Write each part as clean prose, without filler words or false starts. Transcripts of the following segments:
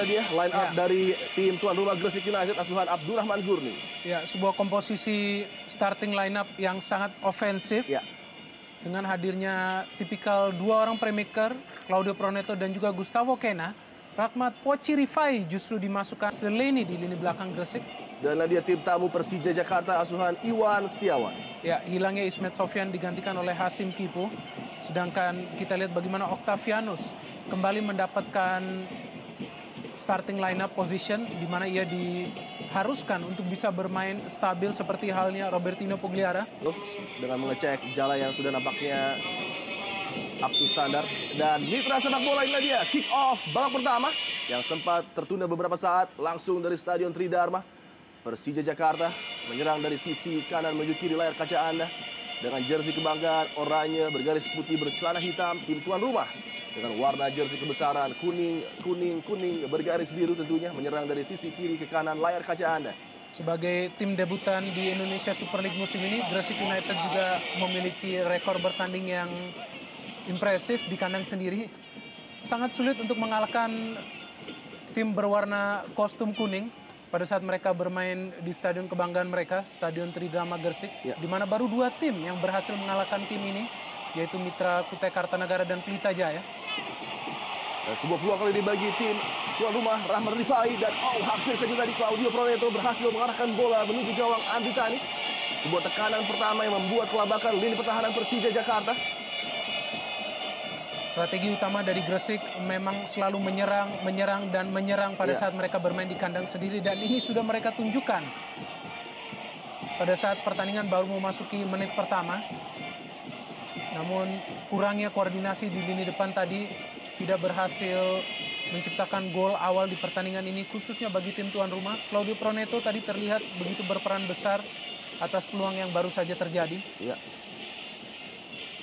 inilah dia line up dari tim tuan rumah Gresik United asuhan Abdurrahman Gurning. Ya, sebuah komposisi starting line up yang sangat ofensif. Ya. Dengan hadirnya tipikal dua orang playmaker, Claudio Proneto dan juga Gustavo Kena. Rahmat Poci Rifai justru dimasukkan Seleni di lini belakang Gresik. Dan dia tim tamu Persija Jakarta asuhan Iwan Setiawan. Ya, hilangnya Ismet Sofyan digantikan oleh Hasim Kipo. Sedangkan kita lihat bagaimana Octavianus kembali mendapatkan starting lineup position di mana ia diharuskan untuk bisa bermain stabil seperti halnya Robertino Pugliara. Dengan mengecek jala yang sudah nampaknya up to standar. Dan mitra sepak bola inilah dia kick off babak pertama yang sempat tertunda beberapa saat langsung dari Stadion Tridharma. Persija Jakarta menyerang dari sisi kanan menuju kiri layar kaca Anda dengan jersey kebanggaan oranye bergaris putih bercelana hitam tim tuan rumah dengan warna jersey kebesaran kuning bergaris biru tentunya menyerang dari sisi kiri ke kanan layar kaca Anda. Sebagai tim debutan di Indonesia Super League musim ini, Gresik United juga memiliki rekor bertanding yang impresif di kandang sendiri. Sangat sulit untuk mengalahkan tim berwarna kostum kuning pada saat mereka bermain di stadion kebanggaan mereka, Stadion Tridharma Gresik, di mana baru dua tim yang berhasil mengalahkan tim ini, yaitu Mitra Kutai Kartanagara dan Pelita Jaya. Dan sebuah peluang kali dibagi tim tuan rumah Rahmat Rifai dan hampir saja tadi Claudio Proneto berhasil mengarahkan bola menuju gawang Andi Tani. Sebuah tekanan pertama yang membuat kelabakan lini pertahanan Persija Jakarta. Strategi utama dari Gresik memang selalu menyerang pada saat mereka bermain di kandang sendiri, dan ini sudah mereka tunjukkan pada saat pertandingan baru memasuki menit pertama. Namun kurangnya koordinasi di lini depan tadi tidak berhasil menciptakan gol awal di pertandingan ini, khususnya bagi tim tuan rumah. Claudio Proneto tadi terlihat begitu berperan besar atas peluang yang baru saja terjadi. Iya.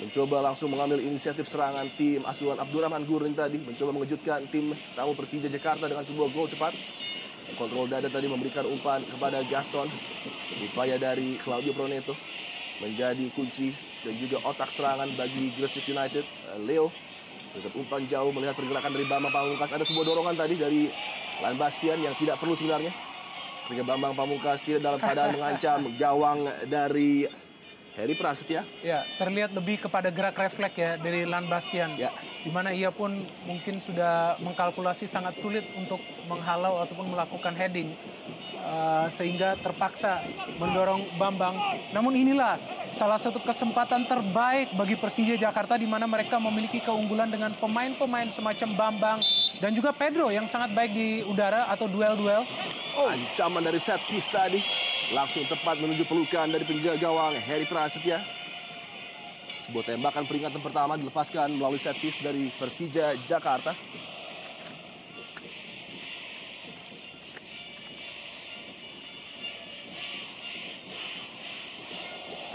Mencoba langsung mengambil inisiatif serangan tim asuhan Abdurrahman Gurning tadi. Mencoba mengejutkan tim tamu Persija Jakarta dengan sebuah gol cepat. Kontrol dada tadi memberikan umpan kepada Gaston. Upaya dari Claudio Proneto menjadi kunci dan juga otak serangan bagi Gresik United. Leo dengan umpan jauh melihat pergerakan dari Bambang Pamungkas. Ada sebuah dorongan tadi dari Lan Bastian yang tidak perlu sebenarnya. Ketika Bambang Pamungkas tidak dalam keadaan mengancam gawang dari Heri Prasetya. Ya, terlihat lebih kepada gerak refleks ya dari Lan Bastian. Ya. Di mana ia pun mungkin sudah mengkalkulasi sangat sulit untuk menghalau ataupun melakukan heading. Sehingga terpaksa mendorong Bambang. Namun inilah salah satu kesempatan terbaik bagi Persija Jakarta di mana mereka memiliki keunggulan dengan pemain-pemain semacam Bambang dan juga Pedro yang sangat baik di udara atau duel-duel. Ancaman dari set piece tadi langsung tepat menuju pelukan dari penjaga gawang Heri Prasetya. Sebuah tembakan peringatan pertama dilepaskan melalui set piece dari Persija Jakarta.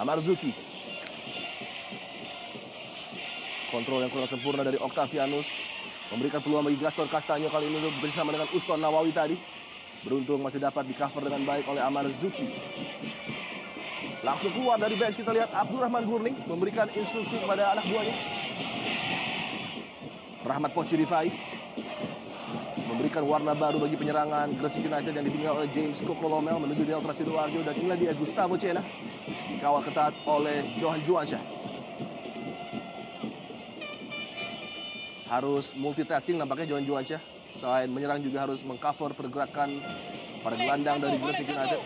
Amarzuki. Kontrol yang kurang sempurna dari Octavianus. Memberikan peluang bagi Gaston Castanyo kali ini bersama dengan Uston Nawawi tadi. Beruntung masih dapat di-cover dengan baik oleh Amarzuki. Langsung keluar dari bench kita lihat Abdurrahman Gurning memberikan instruksi kepada anak buahnya. Rahmat Poci Rifai memberikan warna baru bagi penyerangan Gresik United yang ditinggal oleh James Kokolomel menuju Delta Sidoarjo, dan inilah dia Gustavo Cena dikawal ketat oleh Johan Juansyah. Harus multitasking nampaknya Johan Juansyah. Selain menyerang juga harus mengcover pergerakan para gelandang dari Gresik United.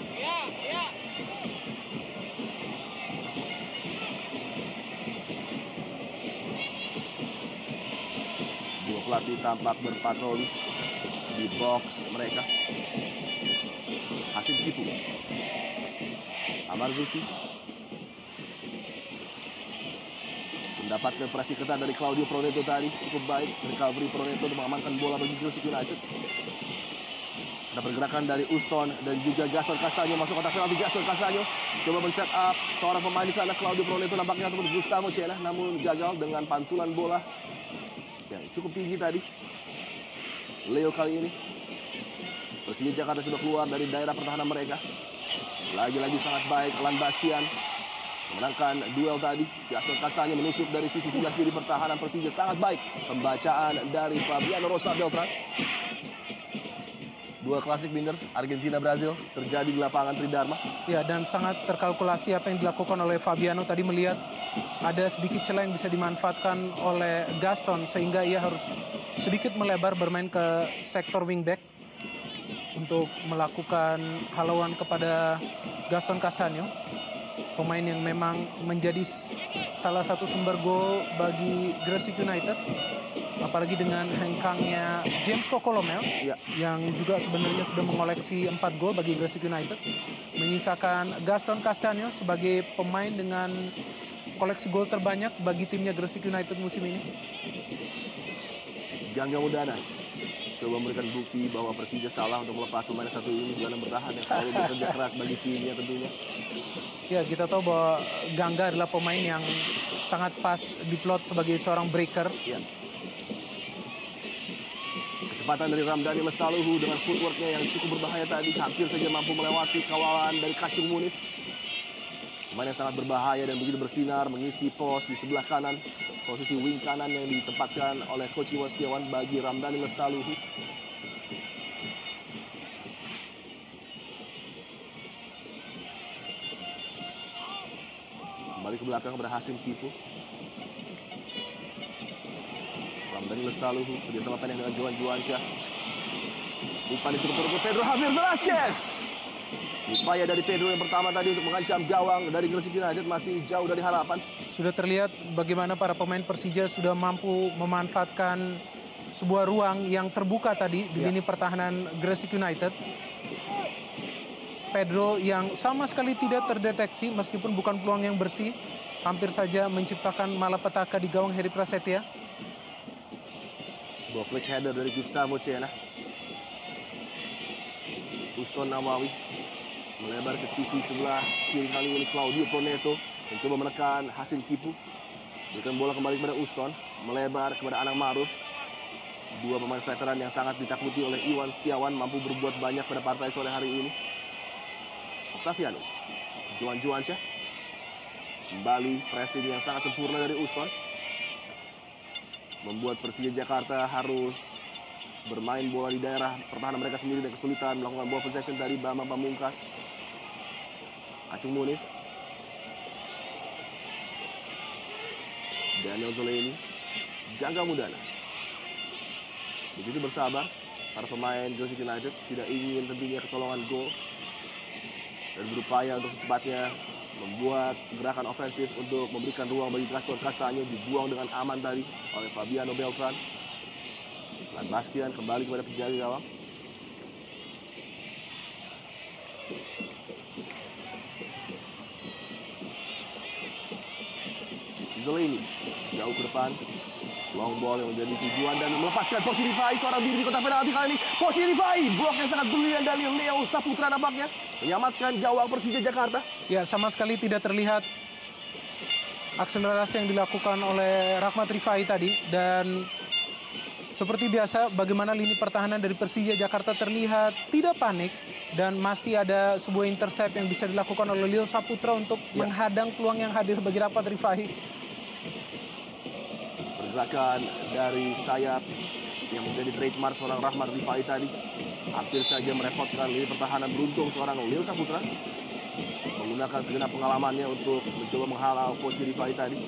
Dua pelatih tampak berpatroli di box mereka. Hasim Kipu, Amarzuki mendapatkan presi ketat dari Claudio Proneto tadi. Cukup baik recovery Proneto untuk mengamankan bola bagi Gresik United. Ada pergerakan dari Uston dan juga Gaston Castanyo masuk kotak penalti. Gaston Castanyo coba men-set up seorang pemain di sana, Claudio Proneto nampaknya ataupun Gustavo Cena, namun gagal dengan pantulan bola yang cukup tinggi tadi. Leo kali ini Persija Jakarta coba keluar dari daerah pertahanan mereka. Lagi-lagi sangat baik Lan Bastian memenangkan duel tadi. Gaston Castanyo menusuk dari sisi sebelah kiri pertahanan Persija, sangat baik pembacaan dari Fabiano Rosa Beltran. Dua klasik binder Argentina-Brazil terjadi di lapangan Tridharma. Ya, dan sangat terkalkulasi apa yang dilakukan oleh Fabiano tadi, melihat ada sedikit celah yang bisa dimanfaatkan oleh Gaston sehingga ia harus sedikit melebar bermain ke sektor wingback untuk melakukan halauan kepada Gaston Castaño, pemain yang memang menjadi salah satu sumber gol bagi Gresik United, apalagi dengan hengkangnya James Kokolomel Ya. yang juga sebenarnya sudah mengoleksi 4 gol bagi Gresik United, menyisakan Gaston Castaño sebagai pemain dengan koleksi gol terbanyak bagi timnya Gresik United musim ini. Gangga Mudana coba memberikan bukti bahwa Persija salah untuk melepas pemain yang satu ini, gelandang bertahan yang selalu bekerja keras bagi timnya tentunya. Ya, kita tahu bahwa Gangga adalah pemain yang sangat pas diplot sebagai seorang breaker. Ya. Kecepatan dari Ramdhani Lestaluhu dengan footworknya yang cukup berbahaya tadi, hampir saja mampu melewati kawalan dari Kacung Munif. Pemain yang sangat berbahaya dan begitu bersinar mengisi pos di sebelah kanan, posisi wing kanan yang ditempatkan oleh Coach Iwan Setiawan bagi Ramdhani Lestaluhu. Kembali ke belakang berhasil Kipu. Ramdhani Lestaluhu kerjasama pendek dengan Johan Juansyah. Umpan cukup turun ke Pedro Javier Velasquez. Upaya dari Pedro yang pertama tadi untuk mengancam gawang dari Gresik United masih jauh dari harapan. Sudah terlihat bagaimana para pemain Persija sudah mampu memanfaatkan sebuah ruang yang terbuka tadi di lini pertahanan Gresik United. Pedro yang sama sekali tidak terdeteksi meskipun bukan peluang yang bersih, hampir saja menciptakan malapetaka di gawang Heri Prasetya. Sebuah flick header dari Gustavo Cena. Uston Nawawi melebar ke sisi sebelah kiri, kali ini Claudio Proneto mencoba menekan hasil Kipu. Berikan bola kembali kepada Uston, melebar kepada Anang Maruf. Dua pemain veteran yang sangat ditakuti oleh Iwan Setiawan mampu berbuat banyak pada partai sore hari ini. Octavianus, Johan Juansyah. Kembali pressing yang sangat sempurna dari Uston. Membuat Persija Jakarta harus bermain bola di daerah pertahanan mereka sendiri dan kesulitan melakukan ball possession dari Bambang Pamungkas. Kacung Munif. Daniel Zoleni. Gangga Mudana. Begitu bersabar, para pemain Gresik United tidak ingin tentunya kecolongan gol dan berupaya untuk secepatnya membuat gerakan ofensif untuk memberikan ruang bagi Gaston Castaño, dibuang dengan aman tadi oleh Fabiano Beltran. Dan Bastian kembali kepada penjaga gawang. Zolini jauh ke depan, long ball yang menjadi tujuan dan melepaskan posisi Rifai, seorang diri di kotak penalti kali ini. Posisi Rifai, blok yang sangat brilian dari Leo Saputra nampaknya menyelamatkan gawang Persija Jakarta. Ya, sama sekali tidak terlihat akselerasi yang dilakukan oleh Rahmat Rifai tadi, dan seperti biasa bagaimana lini pertahanan dari Persija Jakarta terlihat tidak panik dan masih ada sebuah intercept yang bisa dilakukan oleh Leo Saputra untuk menghadang peluang yang hadir bagi Rahmat Rifai. Pergerakan dari sayap yang menjadi trademark seorang Rahmat Rifai tadi hampir saja merepotkan lini pertahanan. Beruntung seorang Leo Saputra menggunakan segenap pengalamannya untuk mencoba menghalau Poci Rifai tadi.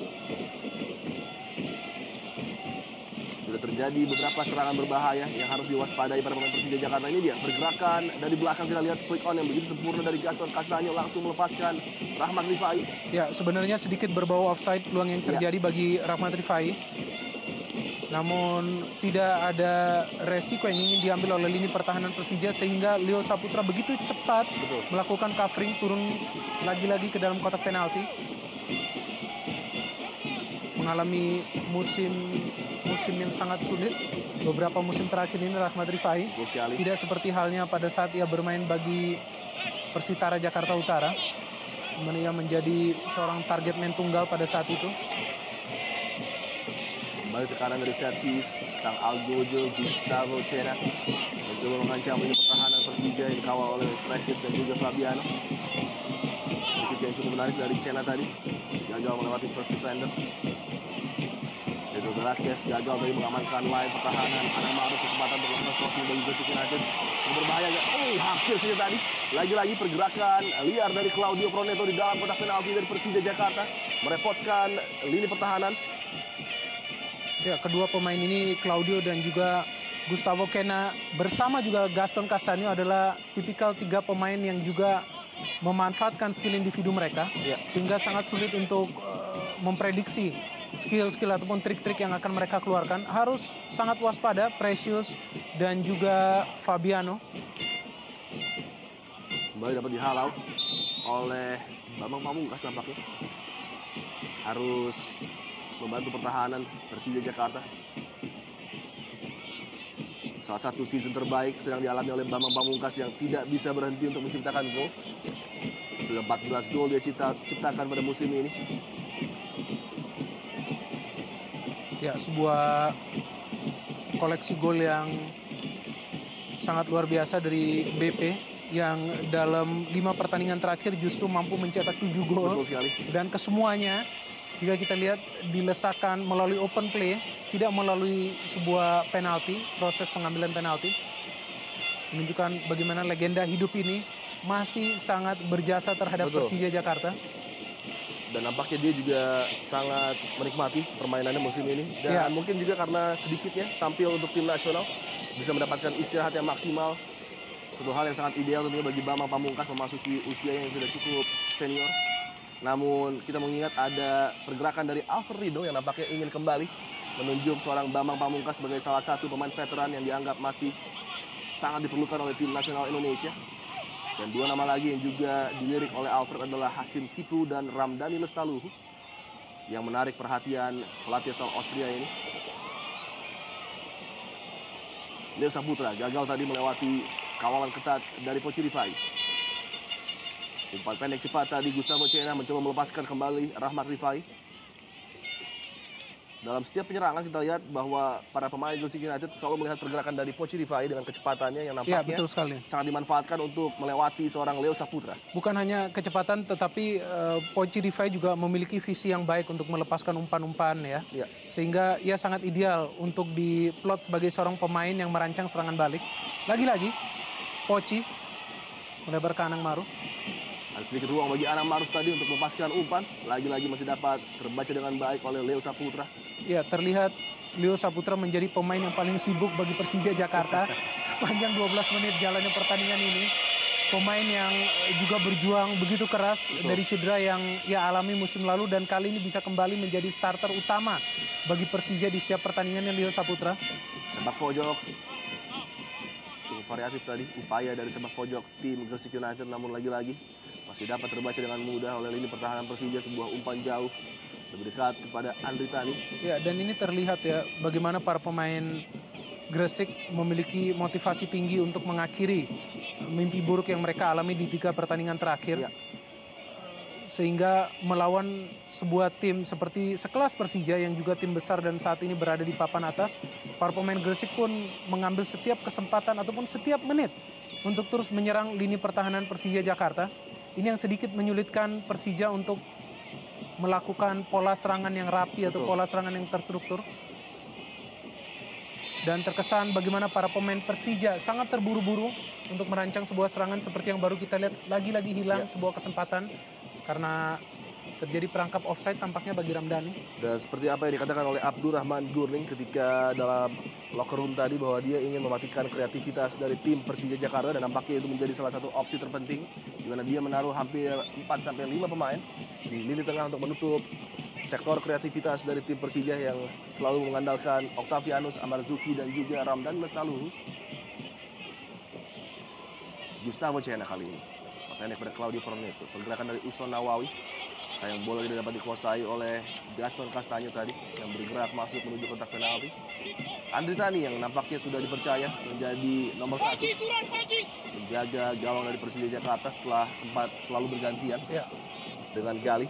Sudah terjadi beberapa serangan berbahaya yang harus diwaspadai pada pemain Persija Jakarta. Ini dia pergerakan dari belakang, kita lihat flick on yang begitu sempurna dari Gaston Castaño langsung melepaskan Rahmat Rifai. Ya, sebenarnya sedikit berbau offside peluang yang terjadi bagi Rahmat Rifai. Namun tidak ada resiko yang ingin diambil oleh lini pertahanan Persija sehingga Leo Saputra begitu cepat melakukan covering, turun lagi-lagi ke dalam kotak penalti. Mengalami musim yang sangat sulit beberapa musim terakhir ini Rahmat Rifai. Tidak seperti halnya pada saat ia bermain bagi Persitara Jakarta Utara, dimana ia menjadi seorang target man tunggal pada saat itu. Kembali tekanan dari set piece, sang Algojo Gustavo Cena mencoba mengancam lini pertahanan Persija yang dikawal oleh Precious dan juga Fabiano. Sedikit yang cukup menarik dari Cena tadi, masih gagal melewati first defender. Dan Pedro Velasquez gagal dari mengamankan line pertahanan. Anang Ma'ruf kesempatan untuk melakukan crossing bagi Gresik United. Yang berbahaya nggak? Oh, hampir saja tadi. Lagi-lagi pergerakan liar dari Claudio Proneto di dalam kotak penalti dari Persija Jakarta. Merepotkan lini pertahanan. Ya, kedua pemain ini Claudio dan juga Gustavo Kena bersama juga Gaston Castanho adalah tipikal 3 pemain yang juga memanfaatkan skill individu mereka, Ya. sehingga sangat sulit untuk memprediksi skill-skill ataupun trik-trik yang akan mereka keluarkan. Harus sangat waspada Precious dan juga Fabiano. Kembali dapat dihalau oleh Bambang Pamungkas nampaknya. Harus membantu pertahanan Persija Jakarta. Salah satu season terbaik sedang dialami oleh Bambang Pamungkas yang tidak bisa berhenti untuk menciptakan gol. Sudah 14 gol dia ciptakan pada musim ini. Ya, sebuah koleksi gol yang sangat luar biasa dari BP yang dalam 5 pertandingan terakhir justru mampu mencetak 7 gol. Betul sekali. Dan kesemuanya jika kita lihat dilesakan melalui open play, tidak melalui sebuah penalti, proses pengambilan penalti. Menunjukkan bagaimana legenda hidup ini masih sangat berjasa terhadap Betul. Persija Jakarta. Dan nampaknya dia juga sangat menikmati permainannya musim ini. Dan Ya. mungkin juga karena sedikitnya tampil untuk tim nasional, bisa mendapatkan istirahat yang maksimal. Suatu hal yang sangat ideal tentunya bagi Bambang Pamungkas memasuki usia yang sudah cukup senior. Namun kita mengingat ada pergerakan dari Alfred Riedel yang nampaknya ingin kembali menunjuk seorang Bambang Pamungkas sebagai salah satu pemain veteran yang dianggap masih sangat diperlukan oleh tim nasional Indonesia. Dan 2 nama lagi yang juga dilirik oleh Alfred adalah Hasim Tipu dan Ramdhani Lestaluhu yang menarik perhatian pelatih asal Austria ini. Leo Saputra gagal tadi melewati kawalan ketat dari Pochi Rifai. Umpan pendek cepat tadi Gustavo Cena mencoba melepaskan kembali Rahmat Rifai. Dalam setiap penyerangan kita lihat bahwa para pemain Gresik United selalu melihat pergerakan dari Pochi Rifai dengan kecepatannya yang Ya, nampaknya betul sekali. sangat dimanfaatkan untuk melewati seorang Leo Saputra. Bukan hanya kecepatan, tetapi Pochi Rifai juga memiliki visi yang baik untuk melepaskan umpan-umpan ya. Ya. Sehingga ia sangat ideal untuk diplot sebagai seorang pemain yang merancang serangan balik. Lagi-lagi, Pochi melebar ke Anang Ma'ruf. Ada sedikit ruang bagi Anang Ma'ruf tadi untuk melepaskan umpan. Lagi-lagi masih dapat terbaca dengan baik oleh Leo Saputra. Ya, terlihat Leo Saputra menjadi pemain yang paling sibuk bagi Persija Jakarta sepanjang 12 menit jalannya pertandingan ini. Pemain yang juga berjuang begitu keras dari cedera yang ia alami musim lalu dan kali ini bisa kembali menjadi starter utama bagi Persija di setiap pertandingannya. Leo Saputra. Sepak pojok. Cukup variatif tadi upaya dari sepak pojok tim Gresik United, namun lagi-lagi masih dapat terbaca dengan mudah oleh lini pertahanan Persija. Sebuah umpan jauh lebih dekat kepada Andri Tani. Ya, dan ini terlihat ya bagaimana para pemain Gresik memiliki motivasi tinggi untuk mengakhiri mimpi buruk yang mereka alami di 3 pertandingan terakhir. Ya. Sehingga melawan sebuah tim seperti sekelas Persija yang juga tim besar dan saat ini berada di papan atas, para pemain Gresik pun mengambil setiap kesempatan ataupun setiap menit untuk terus menyerang lini pertahanan Persija Jakarta. Ini yang sedikit menyulitkan Persija untuk melakukan pola serangan yang rapi atau Betul. pola serangan yang terstruktur. Dan terkesan bagaimana para pemain Persija sangat terburu-buru untuk merancang sebuah serangan seperti yang baru kita lihat. Lagi-lagi hilang sebuah kesempatan karena terjadi perangkap offside tampaknya bagi Ramdhani. Dan seperti apa yang dikatakan oleh Abdurrahman Gurning ketika dalam locker room tadi, bahwa dia ingin mematikan kreativitas dari tim Persija Jakarta, dan nampaknya itu menjadi salah satu opsi terpenting di mana dia menaruh hampir 4-5 pemain di lini tengah untuk menutup sektor kreativitas dari tim Persija yang selalu mengandalkan Octavianus Amarzuki dan juga Ramdhani Lestaluhu. Gustavo Cena kali ini pendek pada Claudio Proneto. Pergerakan dari Uston Nawawi. Sayang bola tidak dapat dikuasai oleh Gaston Castanho tadi yang bergerak masuk menuju kotak penalti. Andri Tani yang nampaknya sudah dipercaya menjadi nomor 1 menjaga gawang dari Persija Jakarta setelah sempat selalu bergantian Ya. dengan Gali.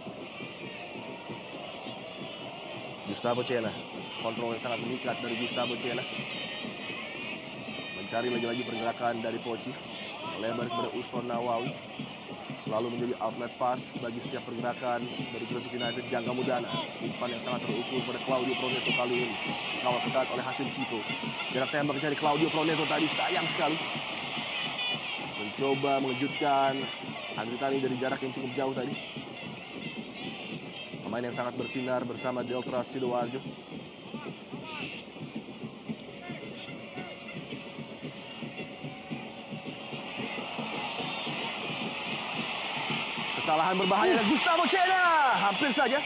Gustavo Cena, kontrol yang sangat memikat dari Gustavo Cena. Mencari lagi-lagi pergerakan dari Pochi. Melebar kepada Uston Nawawi. Selalu menjadi outlet pass bagi setiap pergerakan dari Gresik United. Jangka Mudana, umpan yang sangat terukur pada Claudio Proneto kali ini. Dikawal ketat oleh Hasim Kipo. Jarak tembak dari Claudio Proneto tadi sayang sekali. Mencoba mengejutkan Andri Tani dari jarak yang cukup jauh tadi. Pemain yang sangat bersinar bersama Delta Sidoarjo. Kesalahan berbahaya dari Gustavo Cena. Hampir saja.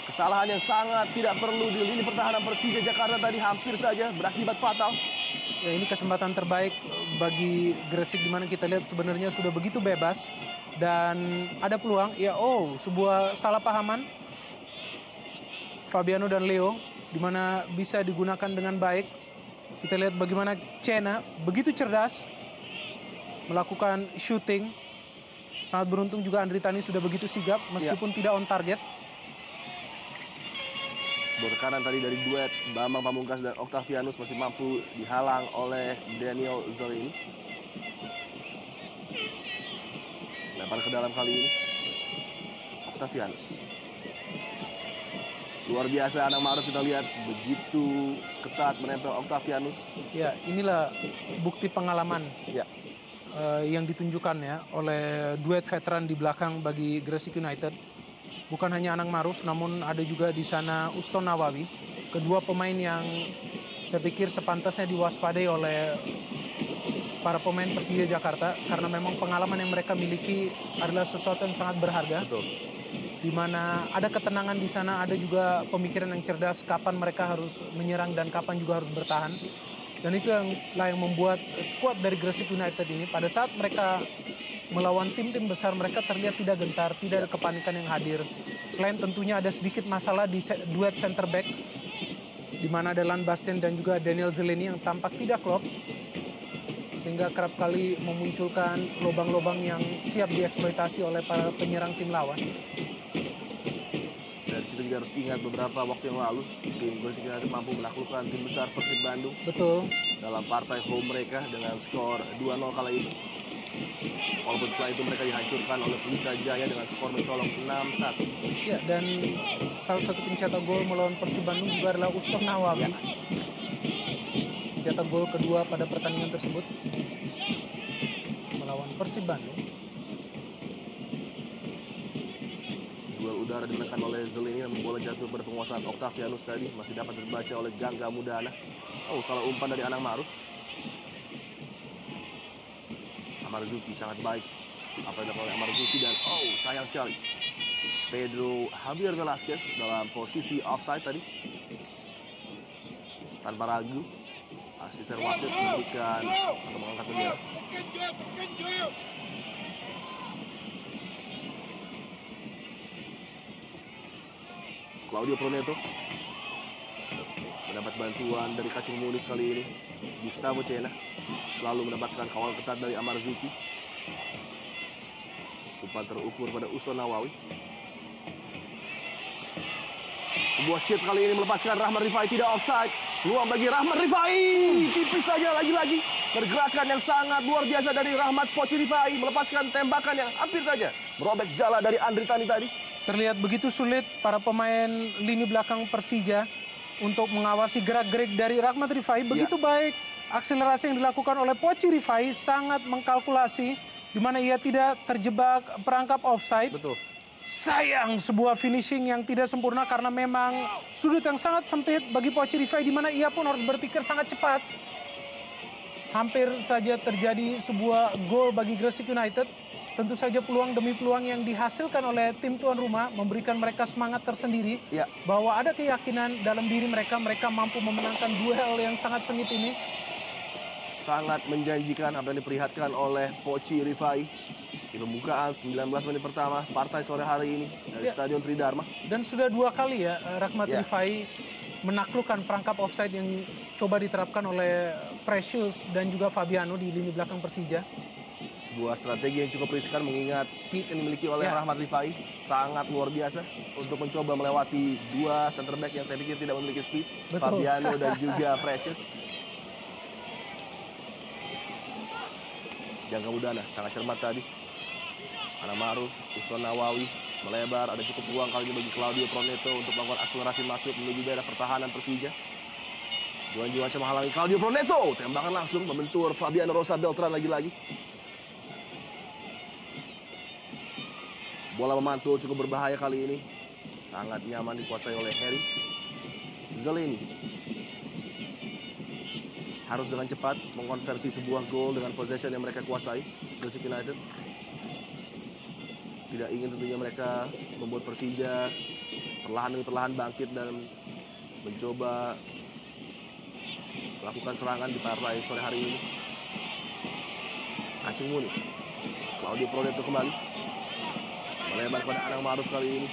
Kesalahan yang sangat tidak perlu di lini pertahanan Persija Jakarta tadi hampir saja berakibat fatal. Ya, ini kesempatan terbaik bagi Gresik, di mana kita lihat sebenarnya sudah begitu bebas dan ada peluang. Ya, sebuah salah pahaman Fabiano dan Leo, di mana bisa digunakan dengan baik. Kita lihat bagaimana Cena begitu cerdas melakukan shooting. Sangat beruntung juga Andri Tani sudah begitu sigap meskipun tidak on target. Berkanan tadi dari duet Bambang Pamungkas dan Octavianus masih mampu dihalang oleh Daniel Zolini. Lempar ke dalam kali ini Octavianus. Luar biasa Anang Ma'ruf, kita lihat begitu ketat menempel Octavianus. Ya, inilah bukti pengalaman Ya, yang ditunjukkan ya oleh duet veteran di belakang bagi Gresik United. Bukan hanya Anang Ma'ruf, namun ada juga di sana Uston Nawawi. Kedua pemain yang saya pikir sepantasnya diwaspadai oleh para pemain Persija Jakarta, karena memang pengalaman yang mereka miliki adalah sesuatu yang sangat berharga. betul. Di mana ada ketenangan di sana, ada juga pemikiran yang cerdas kapan mereka harus menyerang dan kapan juga harus bertahan. Dan itu yang membuat skuad dari Gresik United ini pada saat mereka melawan tim-tim besar, mereka terlihat tidak gentar, tidak ada kepanikan yang hadir. Selain tentunya ada sedikit masalah di duet center back, di mana ada Lan Bastian dan juga Daniel Zeleni yang tampak tidak klop, sehingga kerap kali memunculkan lubang-lubang yang siap dieksploitasi oleh para penyerang tim lawan. Dan kita juga harus ingat beberapa waktu yang lalu tim Gresik United mampu menaklukkan tim besar Persib Bandung Betul. dalam partai home mereka dengan skor 2-0 kala itu. Walaupun setelah itu mereka dihancurkan oleh Pelita Jaya dengan skor mencolok 6-1. Ya, dan salah satu pencetak gol melawan Persib Bandung juga adalah Uston Nawawi. Ya. Pencetak gol kedua pada pertandingan tersebut melawan Persib Bandung. Duel udara dimenangkan oleh Zelini, namun bola jatuh pada penguasaan Octavianus tadi masih dapat terbaca oleh Gangga Mudana. Salah umpan dari Anang Ma'ruf. Amarzuki sangat baik apa yang dilakukan oleh Amarzuki, dan sayang sekali Pedro Javier Velasquez dalam posisi offside tadi. Tanpa ragu asisten wasit memberikan atau mengangkat bendera. Claudio Proneto mendapat bantuan dari Kacung Munif kali ini. Gustavo Cena selalu mendapatkan kawal ketat dari Amarzuki. Umpan terukur pada Uston Nawawi. Sebuah chip kali ini melepaskan Rahman Rifai, tidak offside. Peluang bagi Rahman Rifai, tipis saja lagi-lagi. Pergerakan yang sangat luar biasa dari Rahmat Poci Rifai melepaskan tembakan yang hampir saja merobek jala dari Andri Tani tadi. Terlihat begitu sulit para pemain lini belakang Persija untuk mengawasi gerak-gerik dari Rahmat Rifai. Begitu baik akselerasi yang dilakukan oleh Poci Rifai, sangat mengkalkulasi di mana ia tidak terjebak perangkap offside. Betul. Sayang sebuah finishing yang tidak sempurna karena memang sudut yang sangat sempit bagi Poci Rifai, di mana ia pun harus berpikir sangat cepat. Hampir saja terjadi sebuah gol bagi Gresik United. Tentu saja peluang demi peluang yang dihasilkan oleh tim tuan rumah memberikan mereka semangat tersendiri. Ya. Bahwa ada keyakinan dalam diri mereka, mereka mampu memenangkan duel yang sangat sengit ini. Sangat menjanjikan apa yang diperlihatkan oleh Poci Rifai di pembukaan 19 menit pertama partai sore hari ini dari Stadion Tridharma. Dan sudah 2 kali ya Rahmat Rifai menaklukkan perangkap offside yang coba diterapkan oleh Precious dan juga Fabiano di lini belakang Persija. Sebuah strategi yang cukup riskan mengingat speed yang dimiliki oleh Rahmat Rifai sangat luar biasa untuk mencoba melewati 2 center back yang saya pikir tidak memiliki speed. Betul. Fabiano dan juga Precious. Jangka Mudana sangat cermat tadi. Ana Maruf, Uston Nawawi melebar, ada cukup ruang kali ini bagi Claudio Proneto untuk melakukan akselerasi masuk menuju daerah pertahanan Persija. Juan Juansyah menghalangi Claudio Proneto, tembakan langsung membentur Fabiano Rosa Beltran lagi-lagi. Bola memantul cukup berbahaya kali ini, sangat nyaman dikuasai oleh Harry Zeleny. Harus dengan cepat mengonversi sebuah gol dengan possession yang mereka kuasai. Gresik United tidak ingin tentunya mereka membuat Persija perlahan demi perlahan bangkit dan mencoba melakukan serangan di partai sore hari ini. Kacung Munif, Claudio Proneto kembali melebar kepada Anang Maruf kali ini.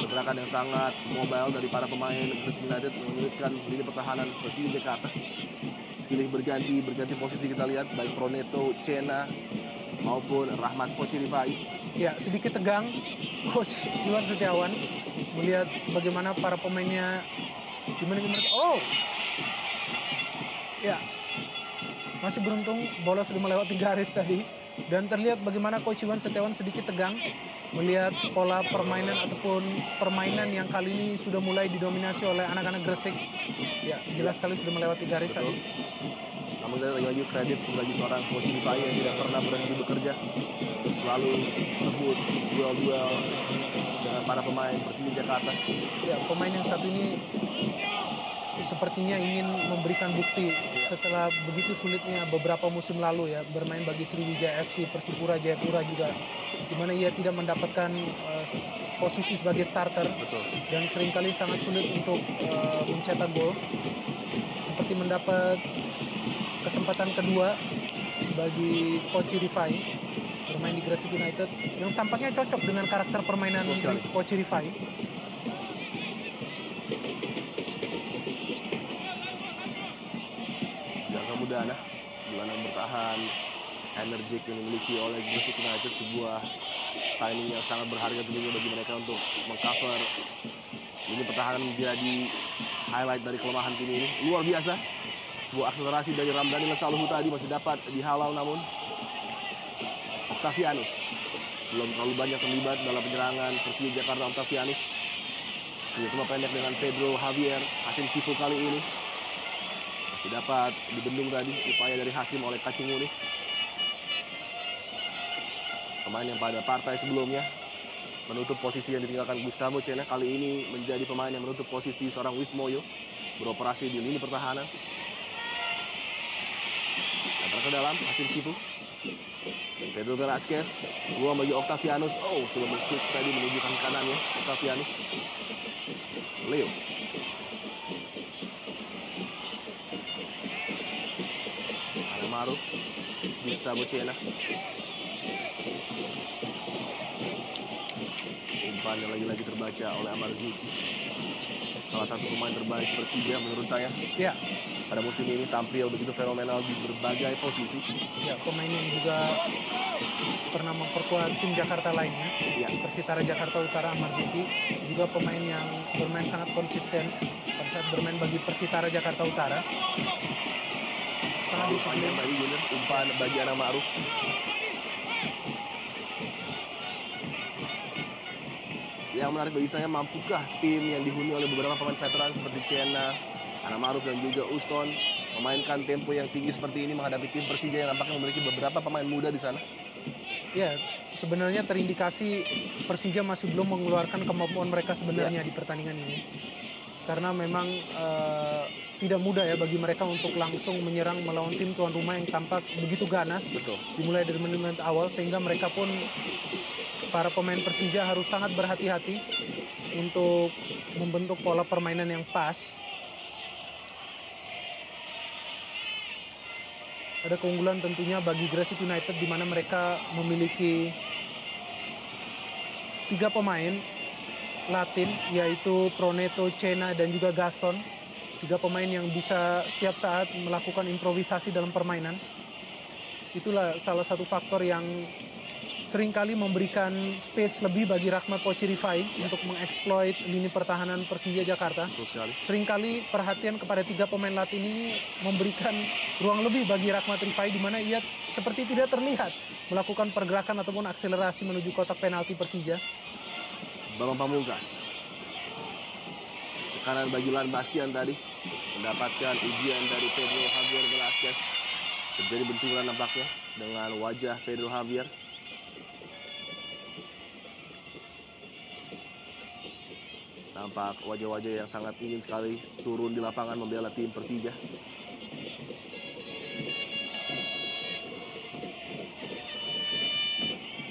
Pergerakan yang sangat mobile dari para pemain Gresik United menyulitkan lini pertahanan Persija Jakarta. Silih berganti posisi kita lihat, baik Proneto, Cena maupun Rahmat Poci Rifai. Ya, sedikit tegang Coach Iwan Setiawan melihat bagaimana para pemainnya gimana. Oh, ya, masih beruntung bola sudah melewati garis tadi. Dan terlihat bagaimana Coach Iwan Setiawan sedikit tegang melihat pola permainan ataupun permainan yang kali ini sudah mulai didominasi oleh anak-anak Gresik. Ya, jelas sekali sudah melewati garis tadi. Namun lagi-lagi kredit bagi seorang Coach Rifai yang tidak pernah berhenti bekerja untuk selalu merebut duel-duel dengan para pemain Persija Jakarta. Ya, pemain yang satu ini sepertinya ingin memberikan bukti setelah begitu sulitnya beberapa musim lalu ya bermain bagi Sriwijaya FC, Persipura Jayapura juga, di mana ia tidak mendapatkan posisi sebagai starter. Betul. Dan seringkali sangat sulit untuk mencetak gol. Seperti mendapat kesempatan kedua bagi Coach Rifai bermain di Gresik United yang tampaknya cocok dengan karakter permainan Coach Rifai. Mudana, gelandang bertahan energik yang dimiliki oleh Gresik United, sebuah signing yang sangat berharga tentunya bagi mereka untuk mengcover ini pertahanan menjadi highlight dari kelemahan tim ini. Luar biasa, sebuah akselerasi dari Ramdhani Lesaluhu tadi masih dapat dihalau, namun Octavianus belum terlalu banyak terlibat dalam penyerangan Persija Jakarta. Octavianus kerjasama pendek dengan Pedro Javier, Hasim Kipu kali ini masih dapat dibendung tadi upaya dari Hasim oleh Kacung Munif. Pemain yang pada partai sebelumnya menutup posisi yang ditinggalkan Gustavo Cena, kali ini menjadi pemain yang menutup posisi seorang Wismoyo beroperasi di lini pertahanan. Lempar ke dalam, Hasim Kipu, Pedro Velasquez, ruang bagi Octavianus. Oh, coba men-switch tadi menuju kaki kanannya Octavianus. Leo, Maruf, Gustavo Cena. Umpan yang lagi-lagi terbaca oleh Amarzuki. Salah satu pemain terbaik Persija menurut saya. Ya. Pada musim ini tampil begitu fenomenal di berbagai posisi. Ya, pemain yang juga pernah memperkuat tim Jakarta lainnya. Ya, Persitara Jakarta Utara, Amarzuki juga pemain yang bermain sangat konsisten pada saat bermain bagi Persitara Jakarta Utara. Sangat disiplin tadi bener, umpan bagi Anang Maruf. Yang menarik bagi saya, mampukah tim yang dihuni oleh beberapa pemain veteran seperti Cena, Anang Maruf dan juga Uston memainkan tempo yang tinggi seperti ini menghadapi tim Persija yang nampaknya memiliki beberapa pemain muda di sana? Ya, sebenarnya terindikasi Persija masih belum mengeluarkan kemampuan mereka sebenarnya di pertandingan ini. Karena memang tidak mudah ya bagi mereka untuk langsung menyerang melawan tim tuan rumah yang tampak begitu ganas. Betul. Dimulai dari menit awal, sehingga mereka pun, para pemain Persija harus sangat berhati-hati untuk membentuk pola permainan yang pas. Ada keunggulan tentunya bagi Gresik United di mana mereka memiliki 3 pemain Latin, yaitu Proneto, Cena, dan juga Gaston. 3 pemain yang bisa setiap saat melakukan improvisasi dalam permainan. Itulah salah satu faktor yang seringkali memberikan space lebih bagi Rahmat Pochirifai untuk mengeksploit lini pertahanan Persija Jakarta. Betul sekali. Seringkali perhatian kepada 3 pemain Latin ini memberikan ruang lebih bagi Rahmat Rifai, di mana ia seperti tidak terlihat melakukan pergerakan ataupun akselerasi menuju kotak penalti Persija. Bambang Pamungkas. Tekanan bagi Lan Bastian tadi. Mendapatkan ujian dari Pedro Javier Velasquez. Terjadi benturan nampaknya dengan wajah Pedro Javier. Nampak wajah-wajah yang sangat ingin sekali turun di lapangan membela tim Persija.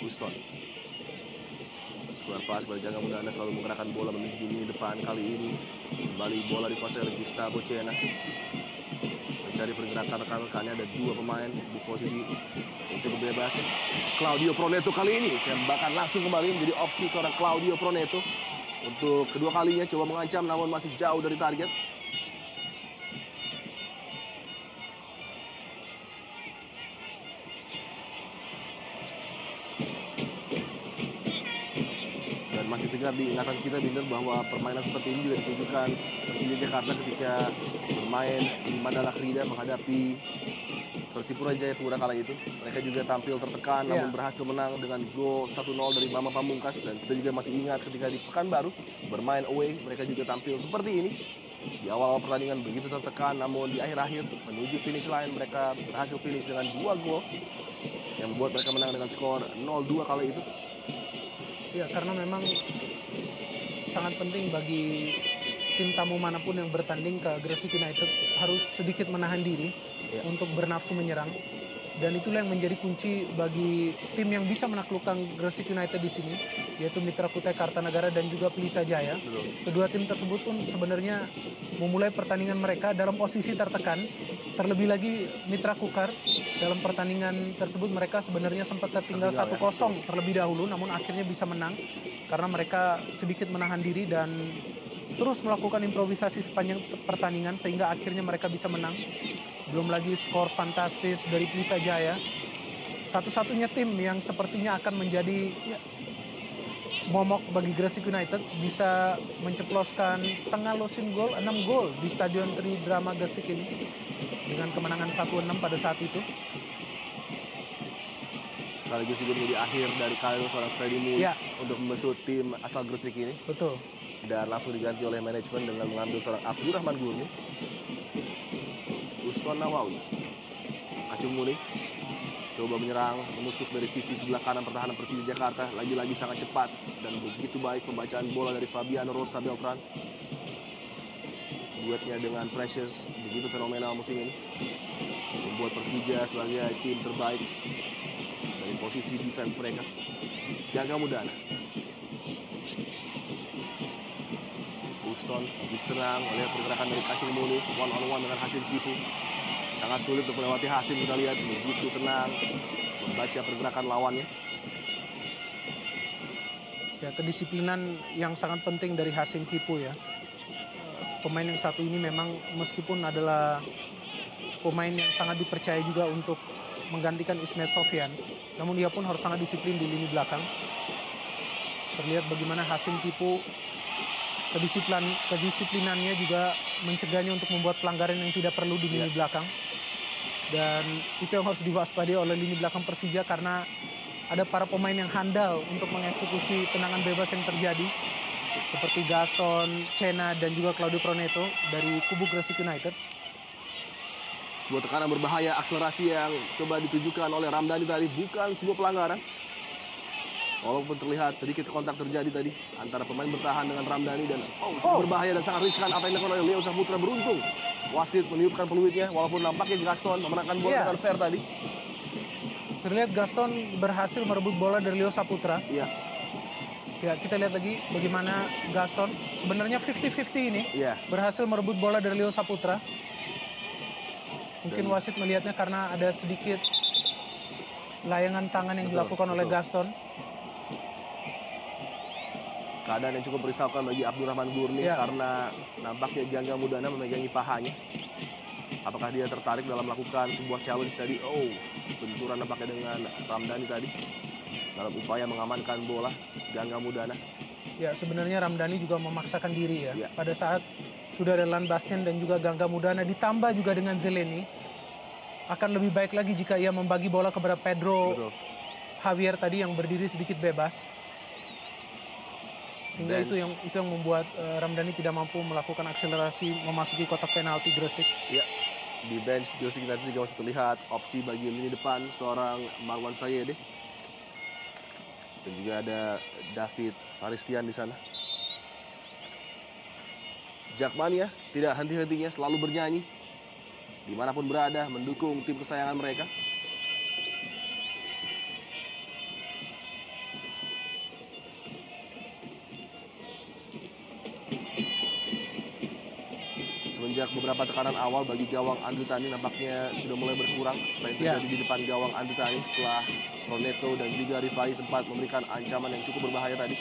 Houston. Square pass bagi Gangga Mudana, selalu menggerakkan bola menuju lini depan. Kali ini kembali bola dikuasai oleh Gustavo Cena. Mencari pergerakan rekan-rekannya, ada 2 pemain di posisi yang cukup bebas. Claudio Proneto kali ini tembakan langsung kembali menjadi opsi seorang Claudio Proneto. Untuk kedua kalinya coba mengancam namun masih jauh dari target. Dan masih segar di ingatan kita, Binder, bahwa permainan seperti ini juga ditunjukkan Persija Jakarta ketika bermain di Mandala Krida menghadapi Persipura Jayapura kala itu. Mereka juga tampil tertekan namun berhasil menang dengan gol 1-0 dari Bambang Pamungkas. Dan kita juga masih ingat ketika di Pekanbaru bermain away, mereka juga tampil seperti ini. Di awal pertandingan begitu tertekan, namun di akhir-akhir menuju finish line mereka berhasil finish dengan 2 gol yang membuat mereka menang dengan skor 0-2 kali itu. Ya, karena memang sangat penting bagi tim tamu manapun yang bertanding ke Gresik United harus sedikit menahan diri untuk bernafsu menyerang. Dan itulah yang menjadi kunci bagi tim yang bisa menaklukkan Gresik United di sini, yaitu Mitra Kutai Kartanagara dan juga Pelita Jaya. Kedua tim tersebut pun sebenarnya memulai pertandingan mereka dalam posisi tertekan. Terlebih lagi Mitra Kukar dalam pertandingan tersebut mereka sebenarnya sempat tertinggal 1-0 terlebih dahulu, namun akhirnya bisa menang karena mereka sedikit menahan diri dan terus melakukan improvisasi sepanjang pertandingan sehingga akhirnya mereka bisa menang. Belum lagi skor fantastis dari Pelita Jaya. Satu-satunya tim yang sepertinya akan menjadi momok bagi Gresik United bisa menceploskan setengah losing gol, 6 gol di Stadion Tridrama Gresik ini dengan kemenangan 1-6 pada saat itu. Sekaligus juga menjadi akhir dari karir seorang Freddy Mui untuk membesut tim asal Gresik ini. Betul. Dan langsung diganti oleh manajemen dengan mengambil seorang Abdurrahman Gurni. Uston Nawawi. Acung Munif coba menyerang, menusuk dari sisi sebelah kanan pertahanan Persija Jakarta. Lagi-lagi sangat cepat dan begitu baik pembacaan bola dari Fabiano Rosa Beltran. Duetnya dengan Precious begitu fenomenal musim ini, membuat Persija sebagai tim terbaik dari posisi defense mereka. Gangga Mudana. Houston diterang oleh pergerakan dari Kacung Munif, one on one dengan Hasim Kipu. Sangat sulit untuk melewati Hasim, kita lihat begitu tenang membaca pergerakan lawannya. Ya, kedisiplinan yang sangat penting dari Hasim Kipu ya. Pemain yang satu ini memang meskipun adalah pemain yang sangat dipercaya juga untuk menggantikan Ismet Sofyan, namun dia pun harus sangat disiplin di lini belakang. Terlihat bagaimana Hasim Kipu kedisiplinannya juga mencegahnya untuk membuat pelanggaran yang tidak perlu di lini belakang. Dan itu yang harus diwaspadai oleh lini belakang Persija karena ada para pemain yang handal untuk mengeksekusi tendangan bebas yang terjadi. Seperti Gaston, Cena, dan juga Claudio Proneto dari kubu Gresik United. Sebuah tekanan berbahaya, akselerasi yang coba ditujukan oleh Ramdhani tadi bukan sebuah pelanggaran. Walaupun terlihat sedikit kontak terjadi tadi antara pemain bertahan dengan Ramdhani dan cukup berbahaya dan sangat riskan apa yang dilakukan oleh Leo Saputra. Beruntung wasit meniupkan peluitnya walaupun nampaknya Gaston memenangkan bola dengan fair tadi. Terlihat Gaston berhasil merebut bola dari Leo Saputra. Iya. Ya, kita lihat lagi bagaimana Gaston sebenarnya 50-50 ini berhasil merebut bola dari Leo Saputra. Mungkin wasit melihatnya karena ada sedikit layangan tangan yang dilakukan oleh Gaston. Keadaan yang cukup merisaukan bagi Abdurrahman Gurni karena nampaknya Gangga Mudana memegangi pahanya. Apakah dia tertarik dalam melakukan sebuah challenge tadi? Benturan nampaknya dengan Ramdhani tadi. dalam upaya mengamankan bola. Gangga Mudana. Ya, sebenarnya Ramdhani juga memaksakan diri ya. Ya. Pada saat sudah ada Lan Bastian dan juga Gangga Mudana ditambah juga dengan Zeleny, akan lebih baik lagi jika ia membagi bola kepada Pedro Betul. Javier tadi yang berdiri sedikit bebas. Sehingga Bench. itu yang membuat Ramdhani tidak mampu melakukan akselerasi memasuki kotak penalti Gresik. Ya, di bench Gresik United juga masih terlihat opsi bagi lini depan seorang Marwan Sayede. Dan juga ada David Faristian di sana. Jakmania tidak henti-hentinya selalu bernyanyi dimanapun berada, mendukung tim kesayangan mereka. Semenjak beberapa tekanan awal bagi gawang Andri Tani nampaknya sudah mulai berkurang. Apa yang terjadi di depan gawang Andri Tani setelah Roneto dan juga Rifai sempat memberikan ancaman yang cukup berbahaya tadi.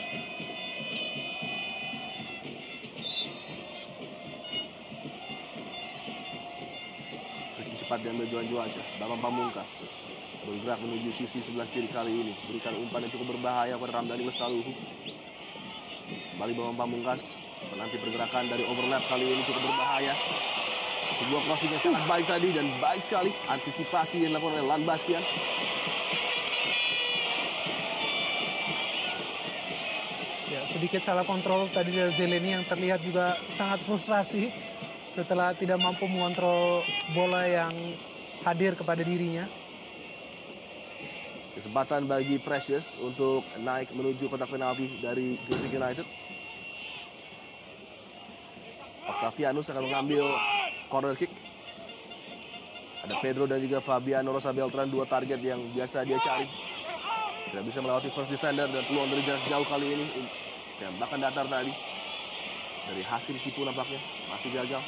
Free kick cepat diambil Johan Johansyah. Bambang Pamungkas bergerak menuju sisi sebelah kiri kali ini. Berikan umpan yang cukup berbahaya kepada Ramdhani Lestaluhu. Kembali Bambang Pamungkas menanti pergerakan dari overlap kali ini cukup berbahaya. Sebuah crossing yang sangat baik tadi dan baik sekali antisipasi yang dilakukan oleh Lan Bastian. Ya, sedikit salah kontrol tadi dari Zeleny yang terlihat juga sangat frustrasi setelah tidak mampu mengontrol bola yang hadir kepada dirinya. Kesempatan bagi Precious untuk naik menuju kotak penalti dari Gresik United. Octavianus akan mengambil corner kick. Ada Pedro dan juga Fabiano Rosa Beltran, dua target yang biasa dia cari. Tidak bisa melewati first defender dan peluang dari jarak jauh kali ini. Tembakan datar tadi dari Hasim Kipu nampaknya masih gagal.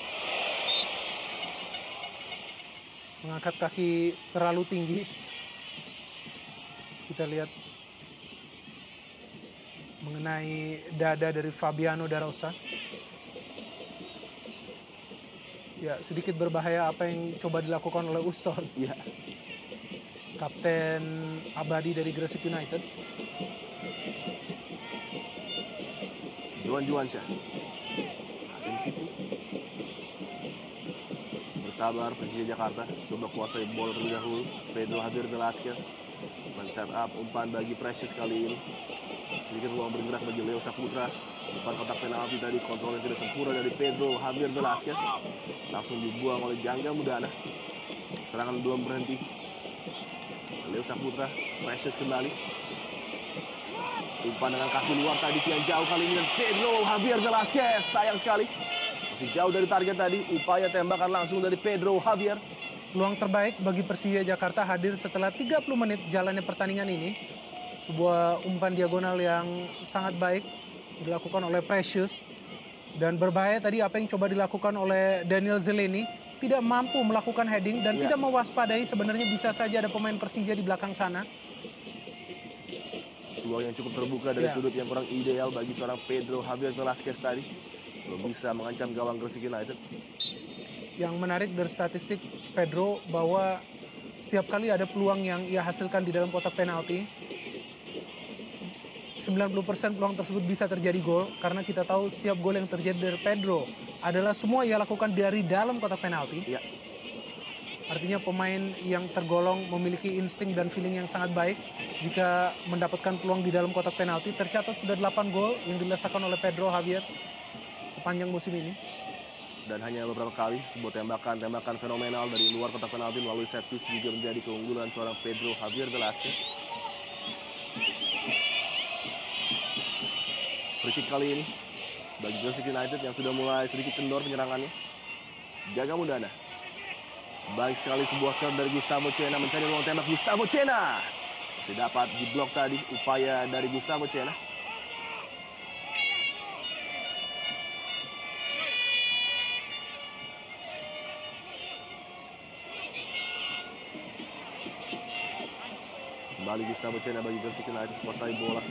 Mengangkat kaki terlalu tinggi. Kita lihat mengenai dada dari Fabiano da Rosa. Ya, sedikit berbahaya apa yang coba dilakukan oleh Uston, Iya. kapten abadi dari Gresik United. Johan Johansyah. Hasim Kipu. Bersabar Persija Jakarta. Coba kuasai bola terlebih dahulu. Pedro Javier Velasquez men-set up umpan bagi Precious kali ini. Sedikit ruang bergerak bagi Leo Saputra. Umpan kotak penalti tadi, kontrol yang tidak sempurna dari Pedro Javier Velasquez. Langsung dibuang oleh Gangga Mudana. Serangan belum berhenti. Leo Saputra, Precious kembali. Umpan dengan kaki luar tadi kian jauh kali ini dan Pedro Javier Velasquez. Sayang sekali. Masih jauh dari target tadi. Upaya tembakan langsung dari Pedro Javier. Peluang terbaik bagi Persija Jakarta hadir setelah 30 menit jalannya pertandingan ini. Sebuah umpan diagonal yang sangat baik dilakukan oleh Precious. Dan berbahaya tadi apa yang coba dilakukan oleh Daniel Zeleny. Tidak mampu melakukan heading dan tidak mewaspadai sebenarnya bisa saja ada pemain Persija di belakang sana. Peluang yang cukup terbuka dari sudut yang kurang ideal bagi seorang Pedro Javier Velasquez tadi. Belum bisa mengancam gawang Gresik United. Yang menarik dari statistik Pedro bahwa setiap kali ada peluang yang ia hasilkan di dalam kotak penalti, 90% peluang tersebut bisa terjadi gol karena kita tahu setiap gol yang terjadi dari Pedro adalah semua ia lakukan dari dalam kotak penalti. Ya. Artinya pemain yang tergolong memiliki insting dan feeling yang sangat baik jika mendapatkan peluang di dalam kotak penalti. Tercatat sudah 8 gol yang dilesakan oleh Pedro Javier sepanjang musim ini. Dan hanya beberapa kali sebuah tembakan fenomenal dari luar kotak penalti melalui set piece juga menjadi keunggulan seorang Pedro Javier Velasquez. Free kick kali ini bagi Gresik United yang sudah mulai sedikit kendor penyerangannya. Gangga Mudana. Baik sekali sebuah turn dari Gustavo Cena mencari ruang tembak. Gustavo Cena masih dapat diblok tadi upaya dari Gustavo Cena. Kembali Gustavo Cena bagi Gresik United kuasai bola.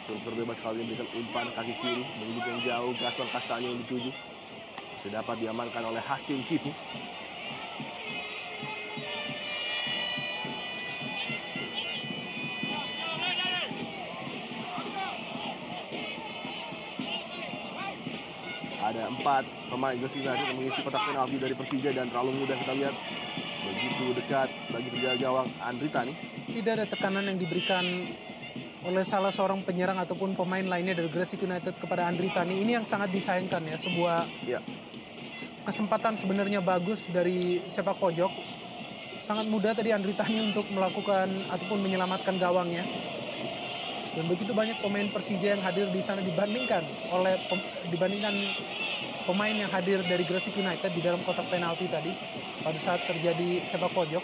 Cukup terbebas kali ini memberikan umpan kaki kiri menuju yang jauh. Gaston Castaño yang dituju. Masih dapat diamankan oleh Hasim Kipu. Ada 4 pemain Gresik United yang mengisi kotak penalti dari Persija dan terlalu mudah kita lihat. Begitu dekat bagi penjaga gawang Andri Tani. Tidak ada tekanan yang diberikan oleh salah seorang penyerang ataupun pemain lainnya dari Gresik United kepada Andri Tani. Ini yang sangat disayangkan ya, sebuah Ya, kesempatan sebenarnya bagus dari sepak pojok. Sangat mudah tadi Andri Tani untuk melakukan ataupun menyelamatkan gawangnya. Dan begitu banyak pemain Persija yang hadir di sana dibandingkan pemain yang hadir dari Gresik United di dalam kotak penalti tadi pada saat terjadi sepak pojok.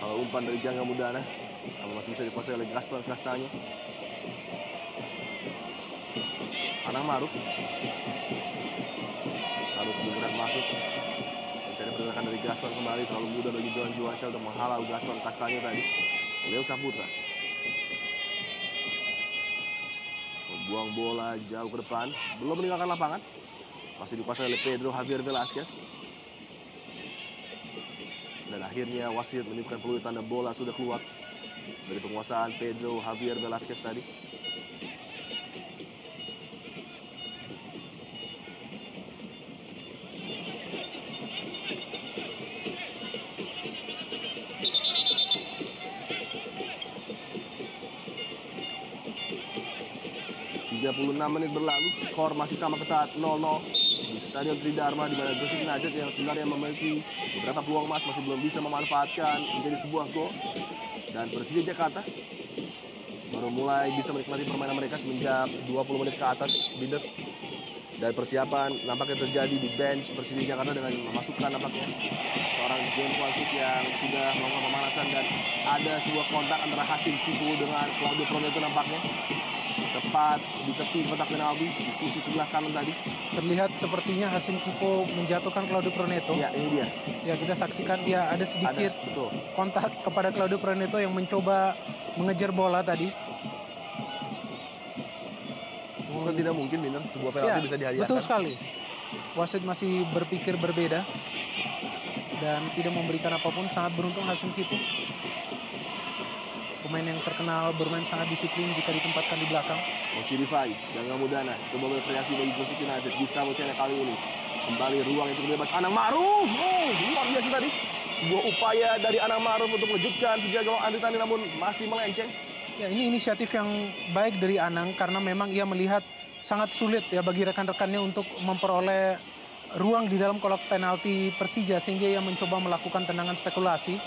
salah umpan dari Gangga Mudana. Namun masih bisa dikuasai oleh Gaston Castaño. Anang Maruf harus bergerak masuk. Mencari pergerakan dari Gaston kembali. Terlalu mudah bagi Johan Juwansyah untuk menghalau Gaston Castaño tadi. Leo Saputra membuang bola jauh ke depan. Belum meninggalkan lapangan. Masih dikuasai oleh Pedro Javier Velasquez. Dan akhirnya wasit meniupkan peluit tanda bola sudah keluar dari penguasaan Pedro Javier Velasquez tadi. Menit berlalu, skor masih sama ketat 0-0 di Stadion Tridharma di mana Gresik United yang sebenarnya memiliki beberapa peluang emas masih belum bisa memanfaatkan menjadi sebuah gol. Dan Persija Jakarta baru mulai bisa menikmati permainan mereka semenjak 20 menit ke atas. Binder dan persiapan nampaknya terjadi di bench Persija Jakarta dengan memasukkan nampaknya seorang John Kwansik yang sudah melakukan pemanasan, dan ada sebuah kontak antara Hasim Kipu dengan Claudio Proneto nampaknya tepat di tepi kotak penalti di sisi sebelah kanan tadi. Terlihat sepertinya Hasim Kipo menjatuhkan Claudio Proneto. Ya, ini dia. Ya, kita saksikan ya ada sedikit betul. kontak kepada Claudio Proneto yang mencoba mengejar bola tadi. Bukan tidak mungkin Binder sebuah penalti bisa dihadiahkan. Betul sekali. Wasit masih berpikir berbeda dan tidak memberikan apapun. Sangat beruntung Hasim Kipo. Pemain yang terkenal bermain sangat disiplin jika ditempatkan di belakang. Mochi Rifai, Gangga Mudana coba berkreasi bagi Gresik United. Gustavo Cena kali ini kembali ruang yang cukup bebas. Anang Maruf, luar biasa tadi. Sebuah upaya dari Anang Maruf untuk mengejutkan penjaga gawang Andri Tani namun masih melenceng. Ya, ini inisiatif yang baik dari Anang karena memang ia melihat sangat sulit ya bagi rekan-rekannya untuk memperoleh ruang di dalam kotak penalti Persija sehingga ia mencoba melakukan tendangan spekulasi.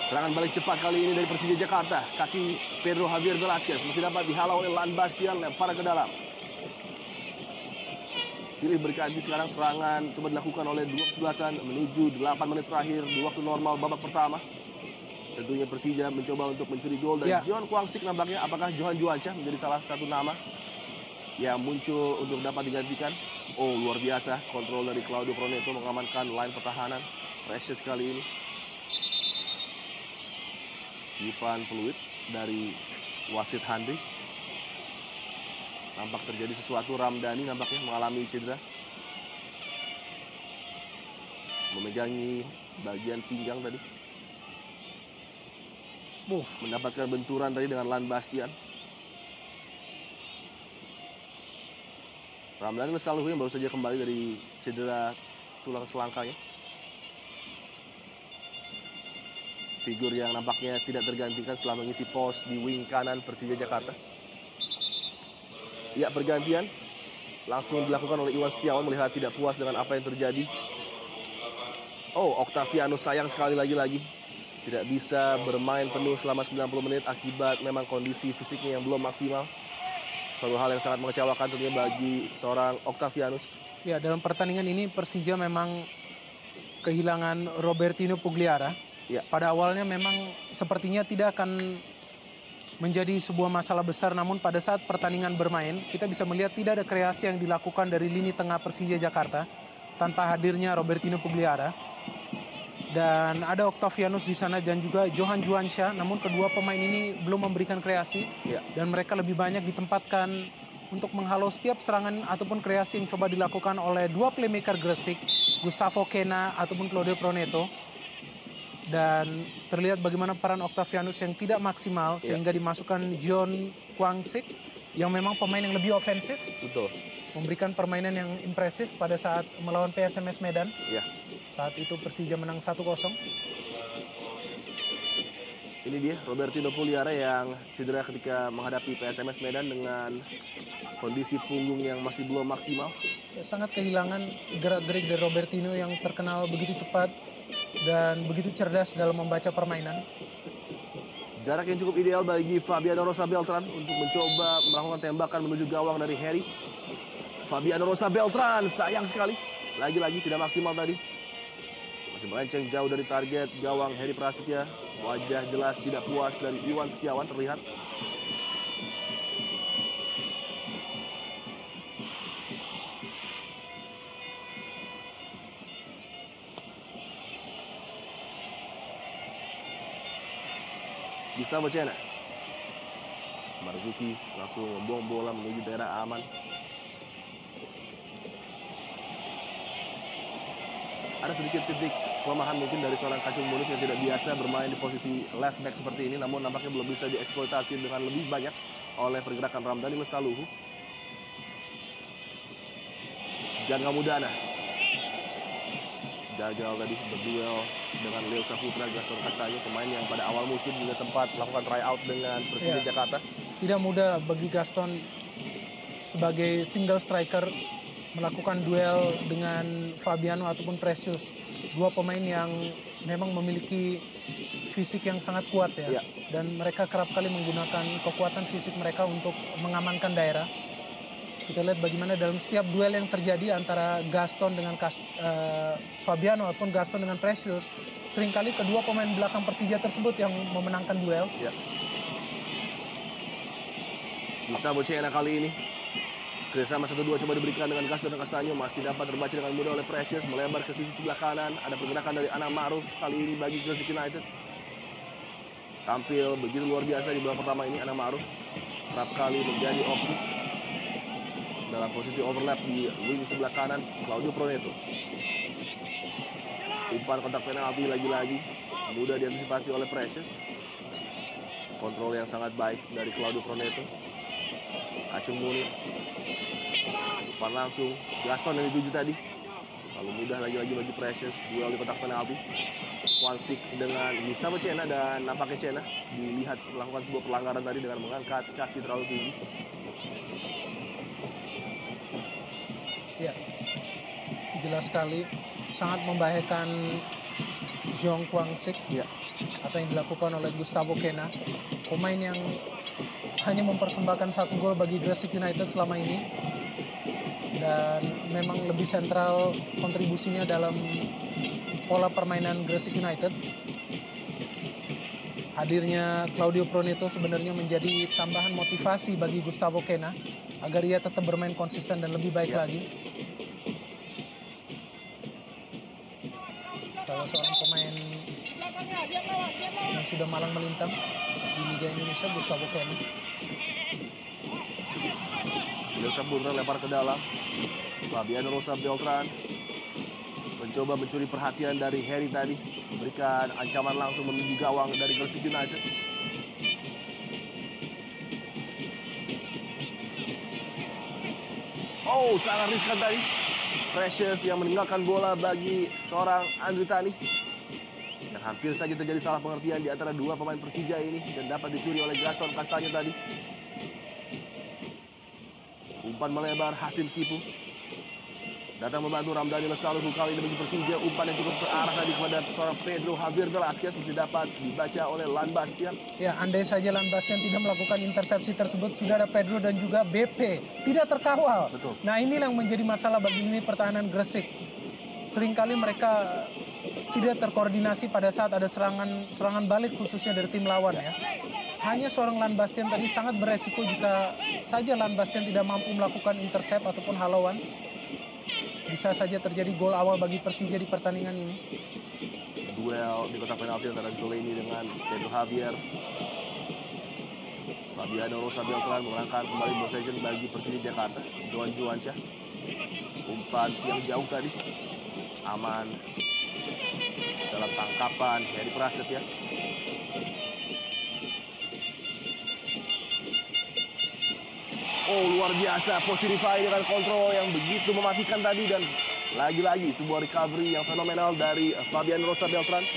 Serangan balik cepat kali ini dari Persija Jakarta. Kaki Pedro Javier Velasquez masih dapat dihalau oleh Lan Bastian, lempar ke dalam. Silih berganti sekarang serangan coba dilakukan oleh dua kesebelasan menuju 8 menit terakhir di waktu normal babak pertama. Tentunya Persija mencoba untuk mencuri gol dan John Kwangsik nampaknya. Apakah Johan Juwansyah menjadi salah satu nama yang muncul untuk dapat digantikan? Oh, luar biasa kontrol dari Claudio Proneto mengamankan line pertahanan. Precious kali ini. Tiupan peluit dari wasit Handri. Nampak terjadi sesuatu. Ramdhani nampaknya mengalami cedera. Memegangi bagian pinggang tadi. Mendapatkan benturan tadi dengan Lan Bastian. Ramdhani Lesaluhu yang baru saja kembali dari cedera tulang selangkanya. Figur yang nampaknya tidak tergantikan setelah mengisi pos di wing kanan Persija Jakarta. Ya, pergantian langsung dilakukan oleh Iwan Setiawan melihat tidak puas dengan apa yang terjadi. Oh, Octavianus sayang sekali lagi-lagi tidak bisa bermain penuh selama 90 menit akibat memang kondisi fisiknya yang belum maksimal. Suatu hal yang sangat mengecewakan tentunya bagi seorang Octavianus. Ya, dalam pertandingan ini Persija memang kehilangan Robertinho Pugliara. Ya. Pada awalnya memang sepertinya tidak akan menjadi sebuah masalah besar, namun pada saat pertandingan bermain kita bisa melihat tidak ada kreasi yang dilakukan dari lini tengah Persija Jakarta tanpa hadirnya Robertinho Pugliara. Dan ada Octavianus di sana dan juga Johan Juwansyah, namun kedua pemain ini belum memberikan kreasi. Ya. Dan mereka lebih banyak ditempatkan untuk menghalau setiap serangan ataupun kreasi yang coba dilakukan oleh dua playmaker Gresik, Gustavo Cena ataupun Claudio Proneto. Dan terlihat bagaimana peran Octavianus yang tidak maksimal sehingga dimasukkan John Kwangsik yang memang pemain yang lebih ofensif, Betul. memberikan permainan yang impresif pada saat melawan PSMS Medan. Ya. Saat itu Persija menang 1-0. Ini dia Robertino Puliara yang cedera ketika menghadapi PSMS Medan dengan kondisi punggung yang masih belum maksimal. Sangat kehilangan gerak-gerik dari Robertino yang terkenal begitu cepat dan begitu cerdas dalam membaca permainan. Jarak yang cukup ideal bagi Fabiano Rosa Beltran untuk mencoba melakukan tembakan menuju gawang dari Harry. Fabiano Rosa Beltran, sayang sekali. Lagi-lagi tidak maksimal tadi. Masih melenceng jauh dari target gawang Harry Prasetya. Wajah jelas tidak puas dari Iwan Setiawan terlihat. Gustavo Cena. Marzuki langsung membuang bola menuju daerah aman. Ada sedikit titik kelemahan mungkin dari seorang Kacung Munif yang tidak biasa bermain di posisi left back seperti ini, namun nampaknya belum bisa dieksploitasi dengan lebih banyak oleh pergerakan Ramdhani Mesaluhu. Gangga Mudana gagal tadi berduel dengan Leo Saputra. Gaston Castaño, pemain yang pada awal musim juga sempat melakukan tryout dengan Persija Jakarta. Tidak mudah bagi Gaston sebagai single striker melakukan duel dengan Fabiano ataupun Precious. Dua pemain yang memang memiliki fisik yang sangat kuat ya. Dan mereka kerap kali menggunakan kekuatan fisik mereka untuk mengamankan daerah. Kita lihat bagaimana dalam setiap duel yang terjadi antara Gaston dengan Fabiano ataupun Gaston dengan Precious, seringkali kedua pemain belakang Persija tersebut yang memenangkan duel. Gustavo Cena kali ini kerjasama 1-2 coba diberikan dengan Gaston Castaño, masih dapat terbaca dengan mudah oleh Precious, melebar ke sisi sebelah kanan. Ada pergerakan dari Anam Ma'ruf kali ini bagi Gresik United. Tampil begitu luar biasa di babak pertama ini. Anam Ma'ruf kerap kali menjadi opsi dalam posisi overlap di wing sebelah kanan. Claudio Proneto, umpan kontak penalti lagi-lagi mudah diantisipasi oleh Precious. Kontrol yang sangat baik dari Claudio Proneto. Kacung Munif, umpan langsung Gaston yang dituju tadi, lalu mudah lagi-lagi bagi Precious. Duel di kotak penalti, Wansik dengan Gustavo Cena, dan nampaknya Cena dilihat melakukan sebuah pelanggaran tadi dengan mengangkat kaki terlalu tinggi. Ya, jelas sekali sangat membahayakan Jong Kwangsik. Apa yang dilakukan oleh Gustavo Cena, pemain yang hanya mempersembahkan 1 gol bagi Gresik United selama ini, dan memang lebih sentral kontribusinya dalam pola permainan Gresik United. Hadirnya Claudio Proneto sebenarnya menjadi tambahan motivasi bagi Gustavo Cena agar ia tetap bermain konsisten dan lebih baik lagi. Salah seorang pemain yang sudah malang melintang di Liga Indonesia, Gustavo Cena. Leo Saputra lempar ke dalam. Fabiano Rosa Beltran mencoba mencuri perhatian dari Harry tadi, memberikan ancaman langsung menuju gawang dari Gresik United. Oh, sangat riskan tadi. Precious yang meninggalkan bola bagi seorang Andri Tani. Dan hampir saja terjadi salah pengertian di antara dua pemain Persija ini dan dapat dicuri oleh Gaston Castaño tadi. Umpan melebar, Hasim Kipu datang membantu Ramdhani Mesaluhu kali ini bagi Persija. Umpan yang cukup terarah tadi kepada seorang Pedro Javier Velasquez mesti dapat dibaca oleh Lan Bastian. Ya, andai saja Lan Bastian tidak melakukan intercepsi tersebut, sudah ada Pedro dan juga BP tidak terkawal. Betul. Nah, inilah yang menjadi masalah bagi lini pertahanan Gresik. Seringkali mereka tidak terkoordinasi pada saat ada serangan balik khususnya dari tim lawan ya. Hanya seorang Lan Bastian tadi sangat beresiko jika saja Lan Bastian tidak mampu melakukan intercept ataupun halauan. Bisa saja terjadi gol awal bagi Persija di pertandingan ini. Duel di kotak penalti antara Zoleni dengan Pedro Javier. Fabiano Rosa Beltran memenangkan kembali possession bagi Persija Jakarta. Johan Juansyah, umpan yang jauh tadi, aman dalam tangkapan Harry Prasetya. Oh, luar biasa Pochi Rifai dengan kontrol yang begitu mematikan tadi. Dan lagi-lagi sebuah recovery yang fenomenal dari Fabian Rosa Beltran.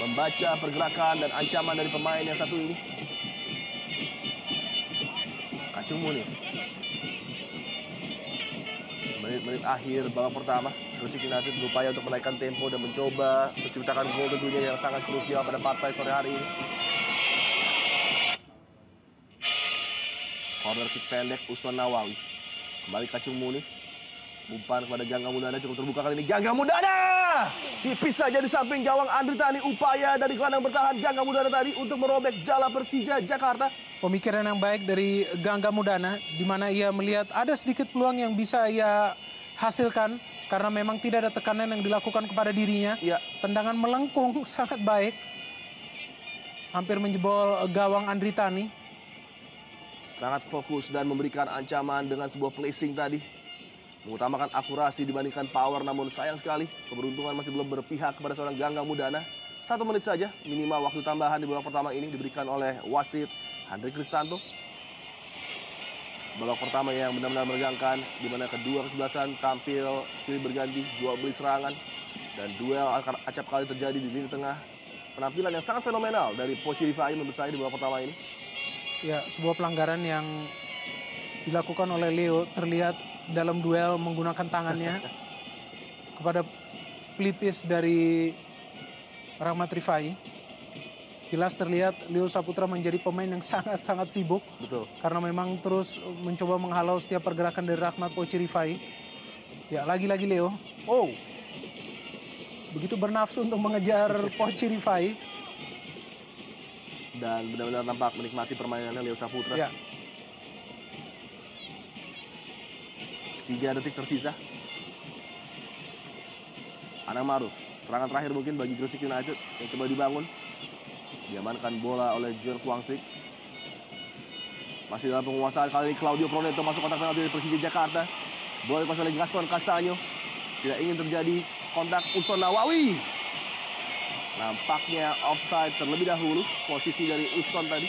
Membaca pergerakan dan ancaman dari pemain yang satu ini. Kacung Munif. Menit-menit akhir babak pertama, Gresik United berupaya untuk menaikkan tempo dan mencoba menciptakan gol tentunya yang sangat krusial pada partai sore hari ini. Corner kick pendek Usman Nawawi. Kembali Kacung Munif. Umpan kepada Gangga Mudana, cukup terbuka kali ini. Gangga Mudana! Tipis saja di samping gawang Andri Tani. Upaya dari gelandang bertahan Gangga Mudana tadi untuk merobek jala Persija Jakarta. Pemikiran yang baik dari Gangga Mudana, di mana ia melihat ada sedikit peluang yang bisa ia hasilkan karena memang tidak ada tekanan yang dilakukan kepada dirinya. Ya, Tendangan melengkung sangat baik, hampir menjebol gawang Andri Tani. sangat fokus dan memberikan ancaman dengan sebuah placing tadi. Mengutamakan akurasi dibandingkan power, namun sayang sekali keberuntungan masih belum berpihak kepada seorang Gangga Mudana. 1 menit saja minimal waktu tambahan di babak pertama ini diberikan oleh wasit Andre Kristanto. Babak pertama yang benar-benar menegangkan, di mana kedua kesebelasan tampil silih berganti, jual beli serangan, dan duel acap kali terjadi di lini tengah. Penampilan yang sangat fenomenal dari Pochi Rifai menurut saya di babak pertama ini. Ya, sebuah pelanggaran yang dilakukan oleh Leo terlihat dalam duel menggunakan tangannya kepada pelipis dari Rahmat Rifai. Jelas terlihat Leo Saputra menjadi pemain yang sangat-sangat sibuk. Betul. Karena memang terus mencoba menghalau setiap pergerakan dari Rahmat Pochi Rifai. Ya, lagi-lagi Leo. Oh, begitu bernafsu untuk mengejar Pochi Rifai. Dan benar-benar nampak menikmati permainannya Leo Saputra. Ya, 3 detik tersisa. Anang Maruf, serangan terakhir mungkin bagi Gresik United yang coba dibangun. Diamankan bola oleh John Kwangsik. Masih dalam penguasaan kali ini Claudio Proneto masuk kotak penalti dari Persija Jakarta. Bola dikuasai oleh Gaston Castanyo. Tidak ingin terjadi kontak Uston Nawawi. Nampaknya offside terlebih dahulu posisi dari Uston tadi.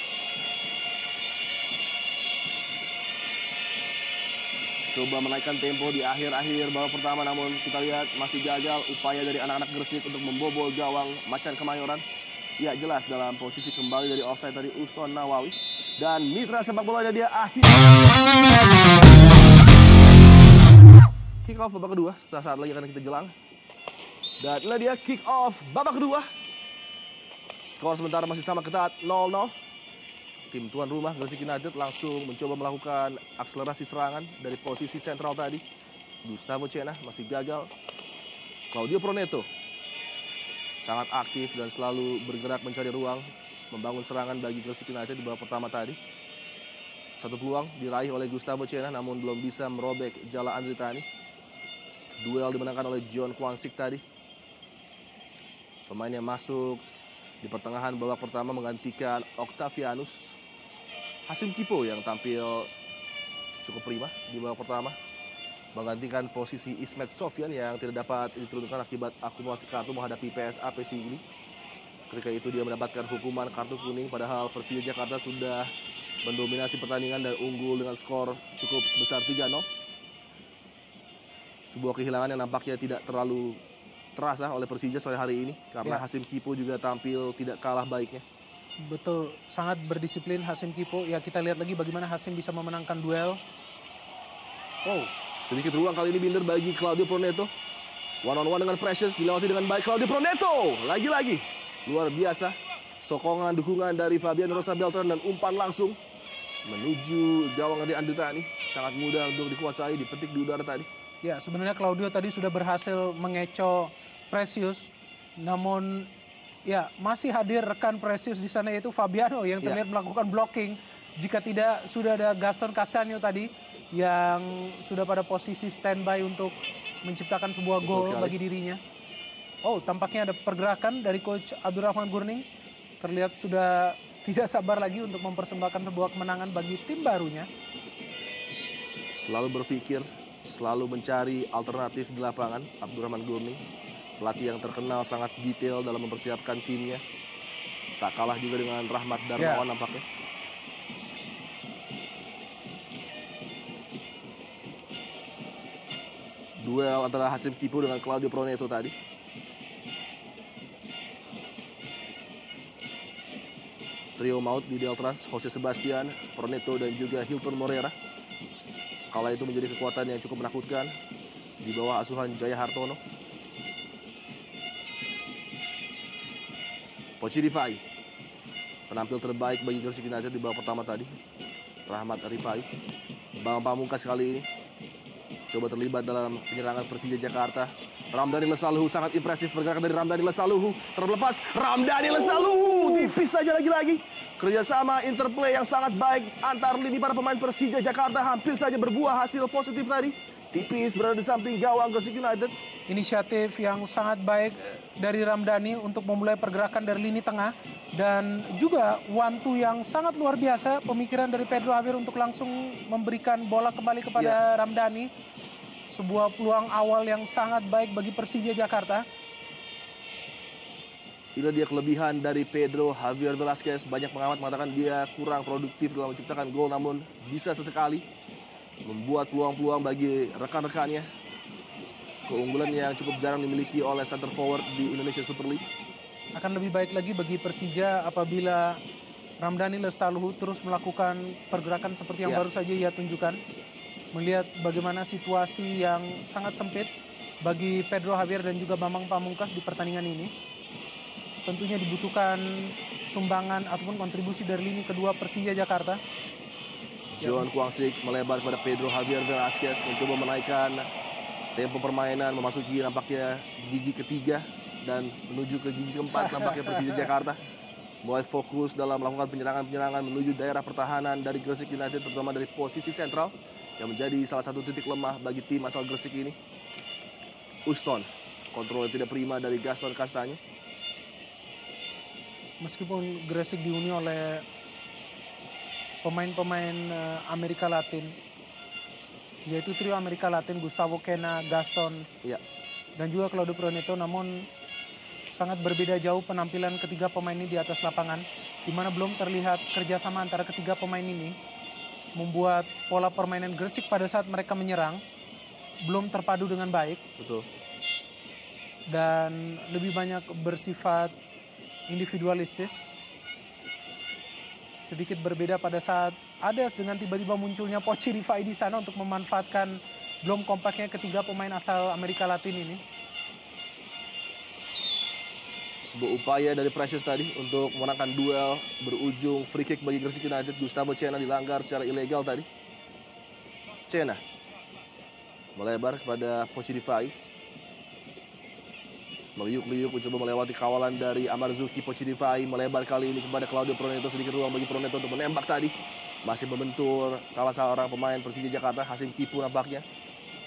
Coba menaikkan tempo di akhir-akhir babak pertama, namun kita lihat masih gagal upaya dari anak-anak Gresik untuk membobol gawang Macan Kemayoran. Ya, jelas dalam posisi kembali dari offside dari Uston Nawawi. Dan mitra sepak bolanya dia akhir. Kick off babak kedua, saat lagi akan kita jelang. Dan inilah dia kick off babak kedua. Skor sementara masih sama ketat 0-0. Tim tuan rumah Gresik United langsung mencoba melakukan akselerasi serangan dari posisi sentral tadi. Gustavo Cena masih gagal. Claudio Proneto sangat aktif dan selalu bergerak mencari ruang membangun serangan bagi Gresik United di babak pertama tadi. Satu peluang diraih oleh Gustavo Cena namun belum bisa merobek jala Andri Tani. Duel dimenangkan oleh John Kwangsik tadi. Pemain yang masuk di pertengahan babak pertama menggantikan Octavianus. Hasim Kipo yang tampil cukup prima di babak pertama menggantikan posisi Ismet Sofyan yang tidak dapat diturunkan akibat akumulasi kartu menghadapi PSAP Sigli. Ketika itu dia mendapatkan hukuman kartu kuning, padahal Persija Jakarta sudah mendominasi pertandingan dan unggul dengan skor cukup besar 3-0. Sebuah kehilangan yang nampaknya tidak terlalu terasa oleh Persija sore hari ini karena Ya. Hasim Kipo juga tampil tidak kalah baiknya. betul, sangat berdisiplin Hasim Kipo. Ya, kita lihat lagi bagaimana Hasim bisa memenangkan duel. Oh, Sedikit ruang kali ini Binder bagi Claudio Proneto. One on one dengan Precious dilewati dengan baik Claudio Proneto. Lagi-lagi luar biasa. Sokongan dukungan dari Fabian Rosa Beltran dan umpan langsung menuju gawang dari Andri Tani. Sangat mudah untuk dikuasai, dipetik di udara tadi. ya sebenarnya Claudio tadi sudah berhasil mengecoh Precious. Namun ya masih hadir rekan Precious di sana yaitu Fabiano yang terlihat melakukan blocking. Jika tidak sudah ada Gaston Castanyo tadi yang sudah pada posisi standby untuk menciptakan sebuah gol sekali. bagi dirinya. Oh, tampaknya ada pergerakan dari Coach Abdurrahman Gurning. Terlihat sudah tidak sabar lagi untuk mempersembahkan sebuah kemenangan bagi tim barunya. Selalu berpikir, selalu mencari alternatif di lapangan. Abdurrahman Gurning, pelatih yang terkenal sangat detail dalam mempersiapkan timnya. Tak kalah juga dengan Rahmat Darmawan nampaknya. duel antara Hasim Kipu dengan Claudio Proneto tadi. Trio maut di Deltras, Jose Sebastian, Proneto, dan juga Hilton Morera. Kala itu menjadi kekuatan yang cukup menakutkan di bawah asuhan Jaya Hartono. Poci Rifai, penampil terbaik bagi Gresik United di babak pertama tadi. Rahmat Rifai, Bang Pamungkas kali ini coba terlibat dalam penyerangan Persija Jakarta. Ramdhani Lestaluhu sangat impresif, pergerakan dari Ramdhani Lestaluhu terlepas. Ramdhani Lestaluhu tipis saja lagi-lagi. Kerjasama interplay yang sangat baik antar lini para pemain Persija Jakarta hampir saja berbuah hasil positif tadi. Tipis berada di samping gawang Gresik United. Inisiatif yang sangat baik dari Ramdhani untuk memulai pergerakan dari lini tengah. Dan juga wantu yang sangat luar biasa, pemikiran dari Pedro Javier untuk langsung memberikan bola kembali kepada Ramdhani. Sebuah peluang awal yang sangat baik bagi Persija Jakarta. Ini dia kelebihan dari Pedro Javier Velasquez. Banyak pengamat mengatakan dia kurang produktif dalam menciptakan gol, namun bisa sesekali membuat peluang-peluang bagi rekan-rekannya. Keunggulan yang cukup jarang dimiliki oleh center forward di Indonesia Super League. Akan lebih baik lagi bagi Persija apabila Ramdhani Lestaluhu terus melakukan pergerakan seperti yang baru saja ia tunjukkan. Melihat bagaimana situasi yang sangat sempit bagi Pedro Javier dan juga Bambang Pamungkas di pertandingan ini. Tentunya dibutuhkan sumbangan ataupun kontribusi dari lini kedua Persija Jakarta. John Kwangsik melebar kepada Pedro Javier Velasquez, mencoba menaikkan tempo permainan, memasuki nampaknya gigi ketiga dan menuju ke gigi keempat nampaknya Persija Jakarta. Mulai fokus dalam melakukan penyerangan-penyerangan menuju daerah pertahanan dari Gresik United, terutama dari posisi sentral yang menjadi salah satu titik lemah bagi tim asal Gresik ini. Uston, kontrol yang tidak prima dari Gaston Castaño. Meskipun Gresik dihuni oleh pemain-pemain Amerika Latin, yaitu trio Amerika Latin, Gustavo Quena, Gaston, dan juga Claudio Proneto, namun sangat berbeda jauh penampilan ketiga pemain ini di atas lapangan, di mana belum terlihat kerjasama antara ketiga pemain ini, membuat pola permainan Gresik pada saat mereka menyerang belum terpadu dengan baik. Betul. Dan lebih banyak bersifat individualistis. Sedikit berbeda pada saat ada dengan tiba-tiba munculnya Poci Rifai di sana untuk memanfaatkan belum kompaknya ketiga pemain asal Amerika Latin ini. Sebuah upaya dari Precious tadi untuk memenangkan duel berujung free kick bagi Gresik United. Gustavo Quena dilanggar secara ilegal tadi. Quena melebar kepada Poci Rifai. Meliuk-liuk mencoba melewati kawalan dari Amarzuki. Poci Rifai melebar kali ini kepada Claudio Proneto. Sedikit ruang bagi Proneto untuk menembak tadi. Masih membentur salah seorang pemain Persija Jakarta, Hasim Kipu nampaknya,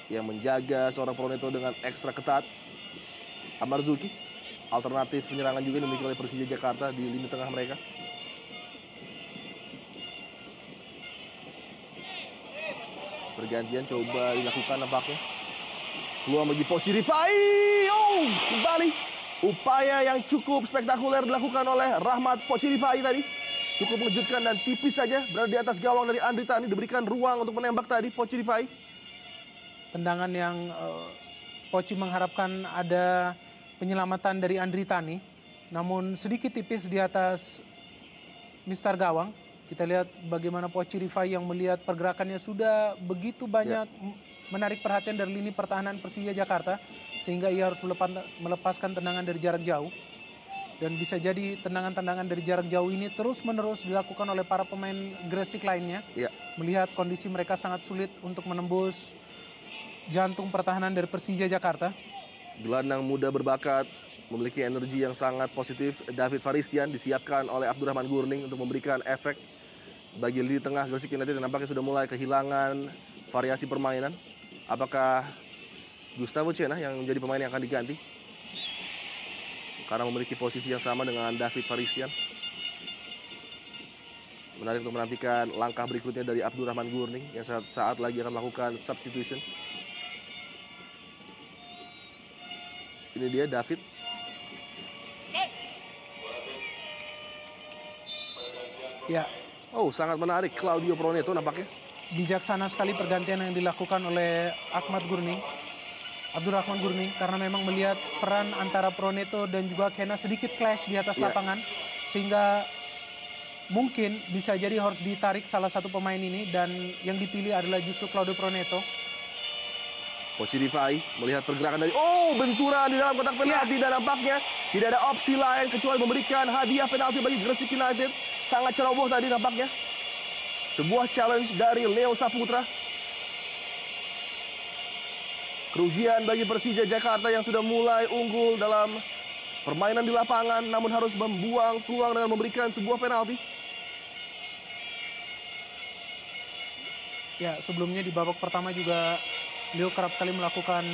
yang menjaga seorang Proneto dengan ekstra ketat. Amarzuki, alternatif penyerangan juga dimiliki oleh Persija Jakarta di lini tengah mereka. Pergantian coba dilakukan nampaknya. Peluang bagi Poci Rifai. Oh, kembali. Upaya yang cukup spektakuler dilakukan oleh Rahmat Poci Rifai tadi. Cukup mengejutkan dan tipis saja berada di atas gawang dari Andri Tani. Diberikan ruang untuk menembak tadi Poci Rifai. Tendangan yang Poci mengharapkan ada penyelamatan dari Andri Tani. Namun sedikit tipis di atas Mister Gawang. Kita lihat bagaimana Poci Rifai yang melihat pergerakannya sudah begitu banyak menarik perhatian dari lini pertahanan Persija Jakarta, sehingga ia harus melepaskan tendangan dari jarak jauh. Dan bisa jadi tendangan-tendangan dari jarak jauh ini terus-menerus dilakukan oleh para pemain Gresik lainnya. Melihat kondisi mereka sangat sulit untuk menembus jantung pertahanan dari Persija Jakarta. Gelandang muda berbakat, memiliki energi yang sangat positif. David Faristian disiapkan oleh Abdurrahman Gurning untuk memberikan efek bagi lini tengah Gresik United yang nampaknya sudah mulai kehilangan variasi permainan. Apakah Gustavo Quena yang menjadi pemain yang akan diganti? Karena memiliki posisi yang sama dengan David Faristian. Menarik untuk menantikan langkah berikutnya dari Abdurrahman Gurning yang saat lagi akan melakukan substitution. Ini dia David. Ya. Oh, sangat menarik Claudio Proneto nampaknya. Bijaksana sekali pergantian yang dilakukan oleh Ahmad Gurning. Abdurrahman Gurni, karena memang melihat peran antara Proneto dan juga Kena sedikit clash di atas Ya. lapangan, sehingga mungkin bisa jadi harus ditarik salah satu pemain ini, dan yang dipilih adalah justru Claudio Proneto. Coach Rifai melihat pergerakan dari benturan di dalam kotak penalti dan nampaknya tidak ada opsi lain kecuali memberikan hadiah penalti bagi Gresik United. Sangat ceroboh tadi nampaknya. Sebuah challenge dari Leo Saputra. Kerugian bagi Persija Jakarta yang sudah mulai unggul dalam permainan di lapangan namun harus membuang peluang dengan memberikan sebuah penalti. Ya, sebelumnya di babak pertama juga Leo kerap kali melakukan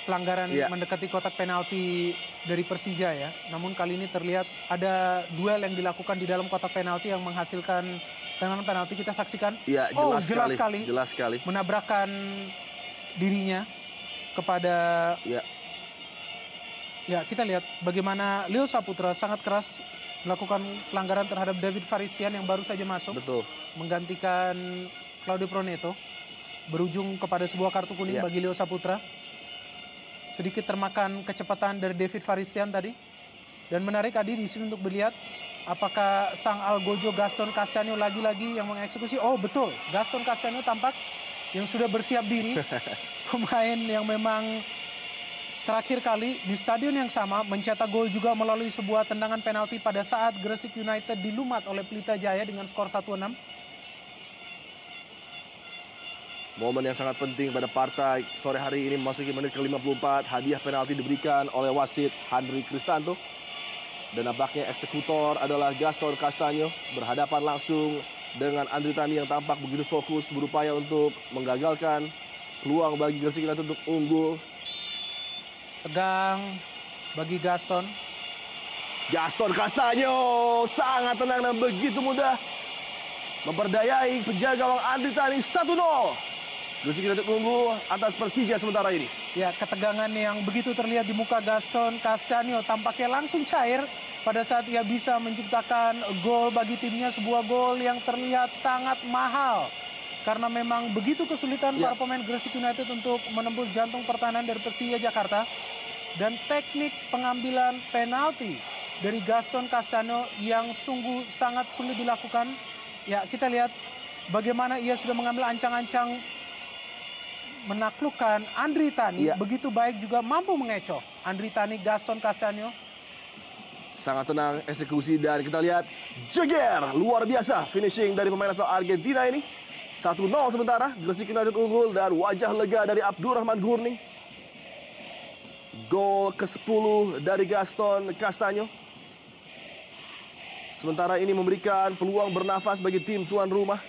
pelanggaran mendekati kotak penalti dari Persija ya. Namun kali ini terlihat ada duel yang dilakukan di dalam kotak penalti yang menghasilkan tendangan penalti. Kita saksikan. Ya, jelas sekali. Jelas sekali. Menabrakkan dirinya kepada ya, kita lihat bagaimana Leo Saputra sangat keras melakukan pelanggaran terhadap David Faristian yang baru saja masuk. Betul. Menggantikan Claudio Proneto. Berujung kepada sebuah kartu kuning bagi Leo Saputra. Sedikit termakan kecepatan dari David Faristian tadi. Dan menarik Adi di sini untuk melihat apakah sang Algojo Gaston Castaño lagi-lagi yang mengeksekusi. Oh betul, Gaston Castaño tampak yang sudah bersiap diri. Pemain yang memang terakhir kali di stadion yang sama mencetak gol juga melalui sebuah tendangan penalti pada saat Gresik United dilumat oleh Pelita Jaya dengan skor 1-6. Momen yang sangat penting pada partai sore hari ini memasuki menit ke-54. Hadiah penalti diberikan oleh wasit Henry Cristanto. Dan nampaknya eksekutor adalah Gaston Castaño. Berhadapan langsung dengan Andri Tani yang tampak begitu fokus berupaya untuk menggagalkan peluang bagi Gresik United untuk unggul. Tegang bagi Gaston. Gaston Castaño sangat tenang dan begitu mudah memperdayai penjaga gawang Andri Tani. 1-0. Gresik United unggul atas Persija sementara ini. Ya, ketegangan yang begitu terlihat di muka Gaston Castaño tampaknya langsung cair pada saat ia bisa menciptakan gol bagi timnya. Sebuah gol yang terlihat sangat mahal. Karena memang begitu kesulitan para pemain Gresik United untuk menembus jantung pertahanan dari Persija Jakarta. Dan teknik pengambilan penalti dari Gaston Castaño yang sungguh sangat sulit dilakukan. Ya, kita lihat bagaimana ia sudah mengambil ancang-ancang menaklukkan Andri Tani. Begitu baik juga mampu mengecoh Andri Tani. Gaston Castaño sangat tenang eksekusi dan kita lihat jeger luar biasa finishing dari pemain asal Argentina ini. 1-0 sementara Gresik United unggul dan wajah lega dari Abdurrahman Gurni. Gol ke-10 dari Gaston Castaño. Sementara ini memberikan peluang bernafas bagi tim tuan rumah.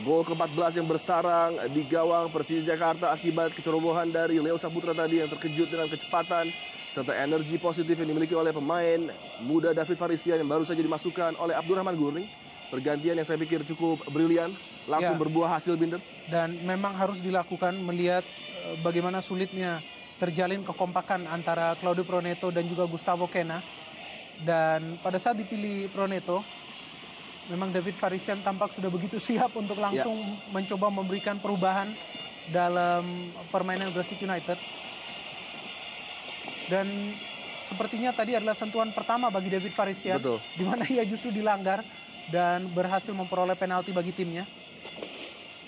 Gol ke-14 yang bersarang di gawang Persija Jakarta akibat kecerobohan dari Leo Saputra tadi yang terkejut dengan kecepatan serta energi positif yang dimiliki oleh pemain muda David Faristian yang baru saja dimasukkan oleh Abdurrahman Gurni. Pergantian yang saya pikir cukup brilian, langsung berbuah hasil Binder. Dan memang harus dilakukan melihat bagaimana sulitnya terjalin kekompakan antara Claudio Proneto dan juga Gustavo Kena. Dan pada saat dipilih Proneto, memang David Faristian tampak sudah begitu siap untuk langsung mencoba memberikan perubahan dalam permainan Gresik United. Dan sepertinya tadi adalah sentuhan pertama bagi David Faristian. Betul. Di mana ia justru dilanggar dan berhasil memperoleh penalti bagi timnya.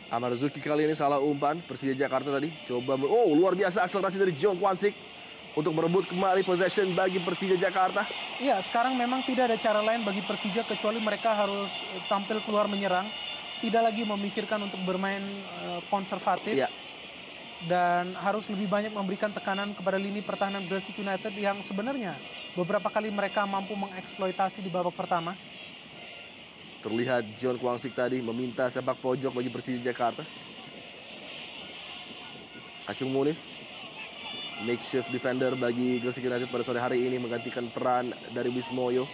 Ahmad Zulki kali ini salah umpan. Persija Jakarta tadi coba luar biasa akselerasi dari Jong Kwan-sik untuk merebut kembali possession bagi Persija Jakarta. Iya, sekarang memang tidak ada cara lain bagi Persija kecuali mereka harus tampil keluar menyerang. Tidak lagi memikirkan untuk bermain konservatif. Dan harus lebih banyak memberikan tekanan kepada lini pertahanan Gresik United yang sebenarnya beberapa kali mereka mampu mengeksploitasi di babak pertama. Terlihat John Kwang-sik tadi meminta sepak pojok bagi Persija Jakarta. Kacung Munif, makeshift defender bagi Gresik United pada sore hari ini menggantikan peran dari Wismoyo.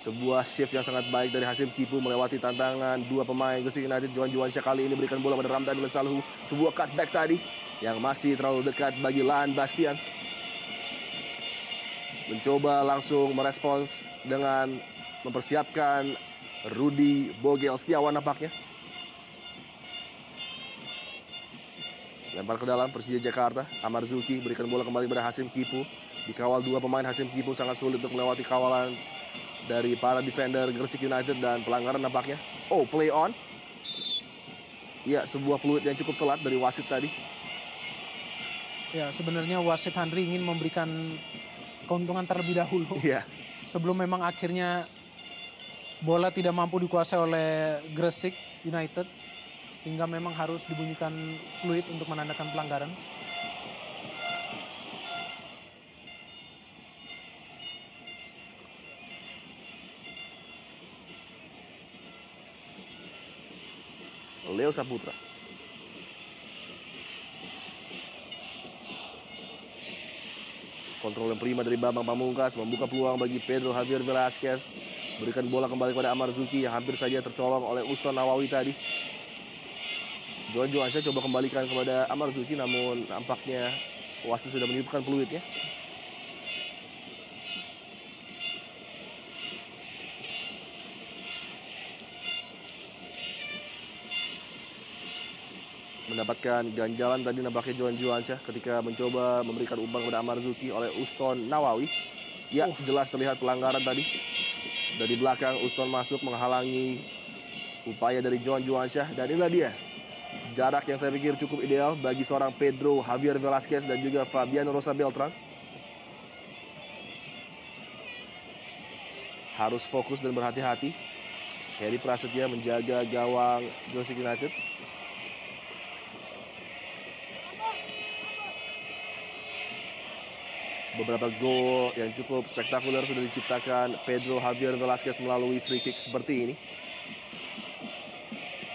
Sebuah shift yang sangat baik dari Hasim Kipu melewati tantangan dua pemain Gresik United. Johan Juansyah kali ini berikan bola pada Ramdan Lesalhu. Sebuah cutback tadi yang masih terlalu dekat bagi Laan Bastian. Mencoba langsung merespons dengan mempersiapkan Rudy Bogel Setiawan nampaknya. Lempar ke dalam Persija Jakarta. Amarzuki berikan bola kembali pada Hasim Kipu. Dikawal 2 pemain. Hasim Kipu sangat sulit untuk melewati kawalan dari para defender Gresik United dan pelanggaran nampaknya. Oh, play on. Ya, sebuah peluit yang cukup telat dari wasit tadi. Ya, sebenarnya wasit Handri ingin memberikan keuntungan terlebih dahulu. Iya. Sebelum memang akhirnya bola tidak mampu dikuasai oleh Gresik United. Sehingga memang harus dibunyikan peluit untuk menandakan pelanggaran. Leo Saputra. Kontrol yang prima dari Bambang Pamungkas membuka peluang bagi Pedro Javier Velasquez. Berikan bola kembali pada Amarzuki yang hampir saja tercolong oleh Uston Nawawi tadi. Johan Johansyah coba kembalikan kepada Amarzuki, namun nampaknya wasit sudah meniupkan peluitnya. Mendapatkan ganjalan tadi nampaknya Johan Johansyah ketika mencoba memberikan umpan kepada Amarzuki oleh Uston Nawawi. Ya, jelas terlihat pelanggaran tadi. Dari belakang Uston masuk menghalangi upaya dari Johan Johansyah, dan inilah dia jarak yang saya pikir cukup ideal bagi seorang Pedro Javier Velasquez dan juga Fabiano Rosa Beltran. Harus fokus dan berhati-hati. Heri Prasetya menjaga gawang Gresik United. Beberapa gol yang cukup spektakuler sudah diciptakan Pedro Javier Velasquez melalui free kick seperti ini.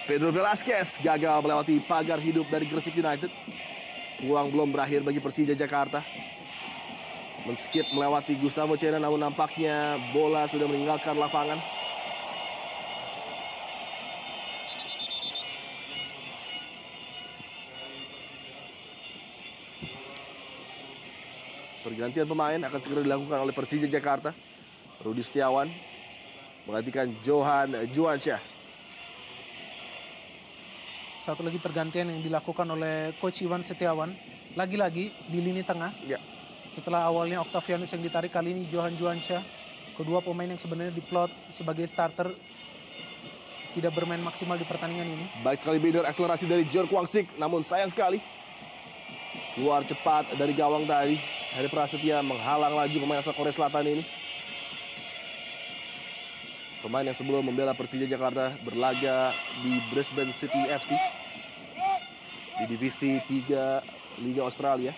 Pedro Velasquez gagal melewati pagar hidup dari Gresik United. Peluang belum berakhir bagi Persija Jakarta. Men-skip melewati Gustavo Cena, namun nampaknya bola sudah meninggalkan lapangan. Pergantian pemain akan segera dilakukan oleh Persija Jakarta. Rudi Setiawan menggantikan Johan Johansyah. Satu lagi pergantian yang dilakukan oleh Coach Iwan Setiawan. Lagi-lagi di lini tengah. Ya. Setelah awalnya Octavianus yang ditarik, kali ini Johan Johansyah. Kedua pemain yang sebenarnya diplot sebagai starter tidak bermain maksimal di pertandingan ini. Baik sekali binder akselerasi dari Jor Kwangsik, namun sayang sekali keluar cepat dari gawang tadi. Heri Prasetya menghalang laju pemain asal Korea Selatan ini. Pemain yang sebelum membela Persija Jakarta berlaga di Brisbane City FC di divisi 3 Liga Australia.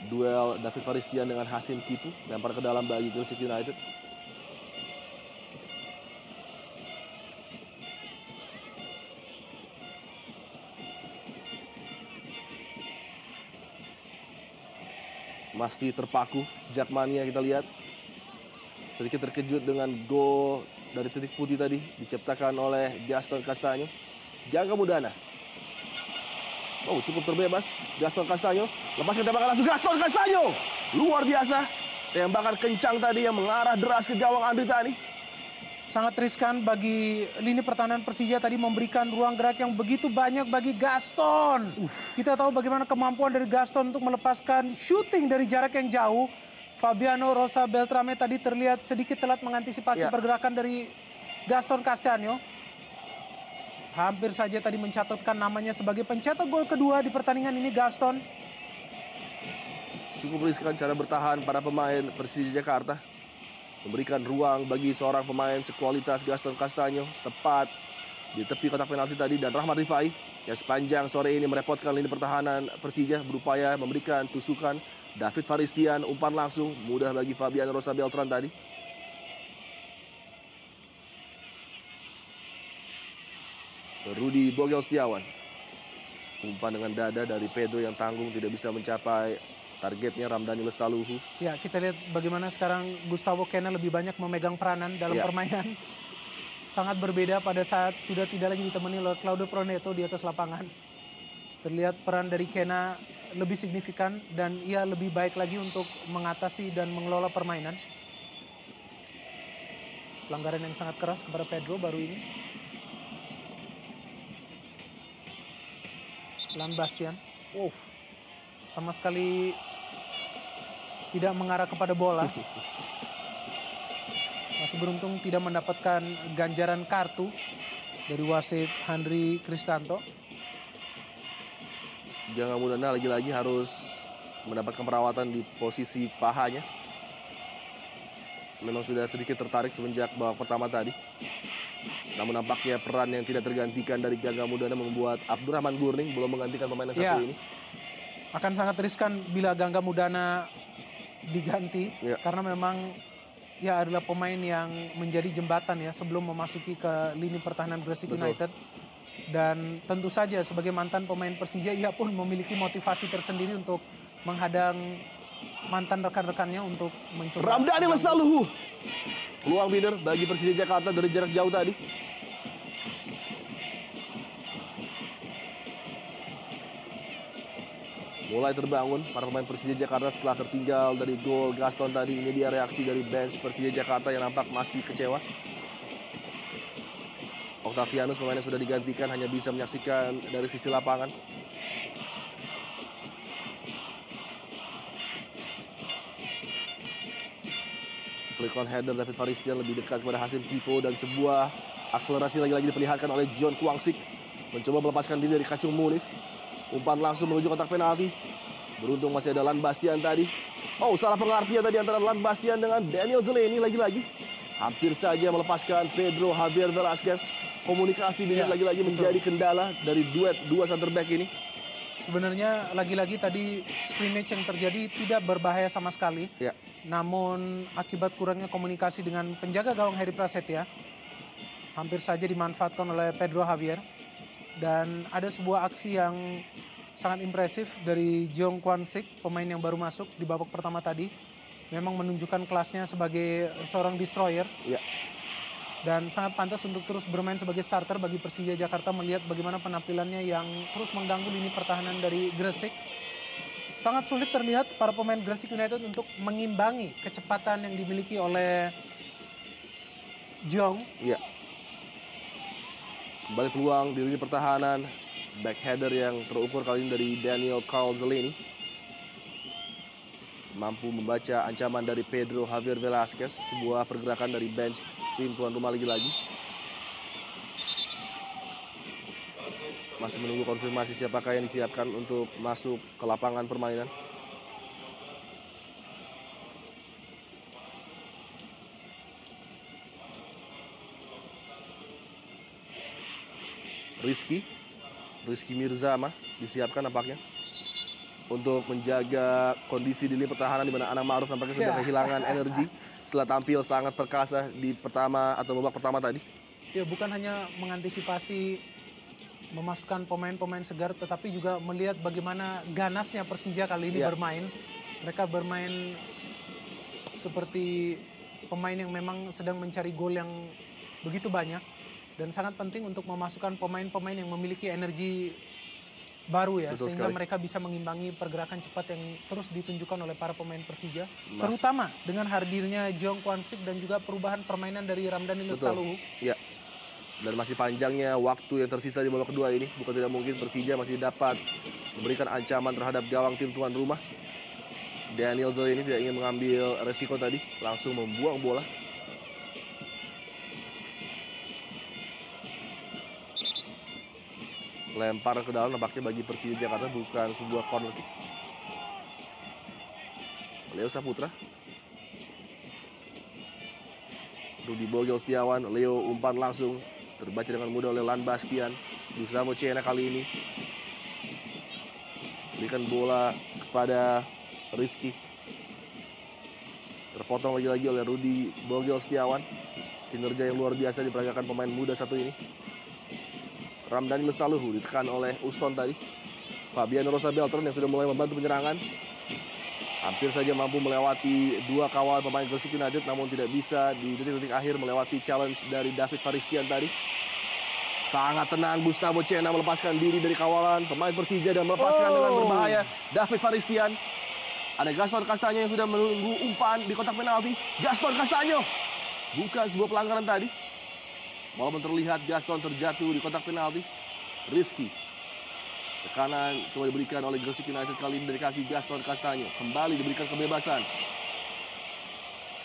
Duel David Faristian dengan Hasim Kipu, lempar ke dalam bagi Gresik United. Masih terpaku Jakmania, kita lihat sedikit terkejut dengan gol dari titik putih tadi diciptakan oleh Gaston Castanyo. Gangga Mudana. Oh, cukup terbebas Gaston Castanyo. Lepaskan tembakan langsung Gaston Castanyo. Luar biasa. Tembakan kencang tadi yang mengarah deras ke gawang Andri Tani. Sangat riskan bagi lini pertahanan Persija tadi memberikan ruang gerak yang begitu banyak bagi Gaston. Kita tahu bagaimana kemampuan dari Gaston untuk melepaskan shooting dari jarak yang jauh. Fabiano Rosa Beltrame tadi terlihat sedikit telat mengantisipasi pergerakan dari Gaston Castanyo. Hampir saja tadi mencatatkan namanya sebagai pencetak gol kedua di pertandingan ini, Gaston. Cukup riskan cara bertahan para pemain Persija Jakarta. Memberikan ruang bagi seorang pemain sekualitas Gaston Castanyo tepat di tepi kotak penalti tadi, dan Rahmat Rifai yang sepanjang sore ini merepotkan lini pertahanan Persija berupaya memberikan tusukan. David Faristian umpan langsung mudah bagi Fabiano Rosa Beltran tadi. Rudi Bogel Setiawan, umpan dengan dada dari Pedro yang tanggung, tidak bisa mencapai targetnya Ramdhani Lestaluhu. Ya, kita lihat bagaimana sekarang Gustavo Kena lebih banyak memegang peranan dalam permainan. Sangat berbeda pada saat sudah tidak lagi ditemani oleh Claudio Proneto di atas lapangan. Terlihat peran dari Kena lebih signifikan dan ia lebih baik lagi untuk mengatasi dan mengelola permainan. Pelanggaran yang sangat keras kepada Pedro baru ini. Lan Bastian. Sama sekali tidak mengarah kepada bola. Masih beruntung tidak mendapatkan ganjaran kartu dari wasit Handri Kristanto. Gangga Mudana lagi-lagi harus mendapatkan perawatan di posisi pahanya. Memang sudah sedikit tertarik semenjak babak pertama tadi. Namun nampaknya peran yang tidak tergantikan dari Gangga Mudana membuat Abdurrahman Gurning belum menggantikan pemain yang satu ini. Akan sangat riskan bila Gangga Mudana diganti. Karena memang adalah pemain yang menjadi jembatan ya sebelum memasuki ke lini pertahanan Gresik United. Dan tentu saja sebagai mantan pemain Persija, ia pun memiliki motivasi tersendiri untuk menghadang mantan rekan-rekannya untuk mencoba. Ramdhani Lestaluhu. Peluang leader bagi Persija Jakarta dari jarak jauh tadi. Mulai terbangun para pemain Persija Jakarta setelah tertinggal dari gol Gaston tadi. Ini dia reaksi dari bench Persija Jakarta yang nampak masih kecewa. Octavianus pemain yang sudah digantikan hanya bisa menyaksikan dari sisi lapangan. Flick on header David Faristian lebih dekat kepada Hasim Kipo dan sebuah akselerasi lagi-lagi diperlihatkan oleh John Kwangsik. Mencoba melepaskan diri dari Kacung Munif. Umpan langsung menuju kotak penalti. Beruntung masih ada Lan Bastian tadi. Salah pengertian tadi antara Lan Bastian dengan Daniel Zeleni lagi-lagi. Hampir saja melepaskan Pedro Javier Velasquez. Komunikasi ini lagi-lagi menjadi kendala dari duet dua center back ini. Sebenarnya lagi-lagi tadi scrimmage yang terjadi tidak berbahaya sama sekali. Namun akibat kurangnya komunikasi dengan penjaga gawang Heri Prasetya, hampir saja dimanfaatkan oleh Pedro Javier. Dan ada sebuah aksi yang sangat impresif dari Jong Kwan Sik, pemain yang baru masuk di babak pertama tadi. Memang menunjukkan kelasnya sebagai seorang destroyer. Dan sangat pantas untuk terus bermain sebagai starter bagi Persija Jakarta melihat bagaimana penampilannya yang terus mengganggu lini pertahanan dari Gresik. Sangat sulit terlihat para pemain Gresik United untuk mengimbangi kecepatan yang dimiliki oleh Jong. Kembali peluang di lini pertahanan. Back header yang terukur kali ini dari Daniel Carl Zeleni. Mampu membaca ancaman dari Pedro Javier Velasquez. Sebuah pergerakan dari bench tim tuan rumah lagi-lagi. Masih menunggu konfirmasi siapakah yang disiapkan untuk masuk ke lapangan permainan. Rizky Mirzama disiapkan nampaknya untuk menjaga kondisi di lini pertahanan di mana Anang Ma'ruf nampaknya sudah kehilangan energi setelah tampil sangat perkasa di babak pertama tadi. Bukan hanya mengantisipasi memasukkan pemain-pemain segar, tetapi juga melihat bagaimana ganasnya Persija kali ini bermain. Mereka bermain seperti pemain yang memang sedang mencari gol yang begitu banyak. Dan sangat penting untuk memasukkan pemain-pemain yang memiliki energi baru ya. Betul sehingga sekali. Mereka bisa mengimbangi pergerakan cepat yang terus ditunjukkan oleh para pemain Persija. Terutama dengan hadirnya Jong Kwan Sik dan juga perubahan permainan dari Ramdhani Lestaluhu. Dan masih panjangnya waktu yang tersisa di babak kedua ini. Bukan tidak mungkin Persija masih dapat memberikan ancaman terhadap gawang tim tuan rumah. Daniel Zeleni tidak ingin mengambil resiko tadi. Langsung membuang bola. Lempar ke dalam nampaknya bagi Persija Jakarta bukan sebuah corner kick. Leo Saputra. Rudi Bogel Setiawan. Leo umpan langsung. Terbaca dengan mudah oleh Lan Bastian. Gustavo Cena kali ini. Berikan bola kepada Rizky. Terpotong lagi-lagi oleh Rudi Bogel Setiawan. Kinerja yang luar biasa diperagakan pemain muda satu ini. Ramdhani Lestaluhu ditekan oleh Uston tadi. Fabian Rosa Beltran yang sudah mulai membantu penyerangan. Hampir saja mampu melewati dua kawal pemain Gresik United, namun tidak bisa di detik-detik akhir melewati challenge dari David Faristian tadi. Sangat tenang Gustavo Cena melepaskan diri dari kawalan pemain Persija dan melepaskan dengan berbahaya David Faristian. Ada Gaston Castaño yang sudah menunggu umpan di kotak penalti. Gaston Castaño. Bukan sebuah pelanggaran tadi. Walaupun terlihat Gaston terjatuh di kotak penalti. Rizky. Tekanan coba diberikan oleh Gresik United kali ini dari kaki Gaston Castaño. Kembali diberikan kebebasan.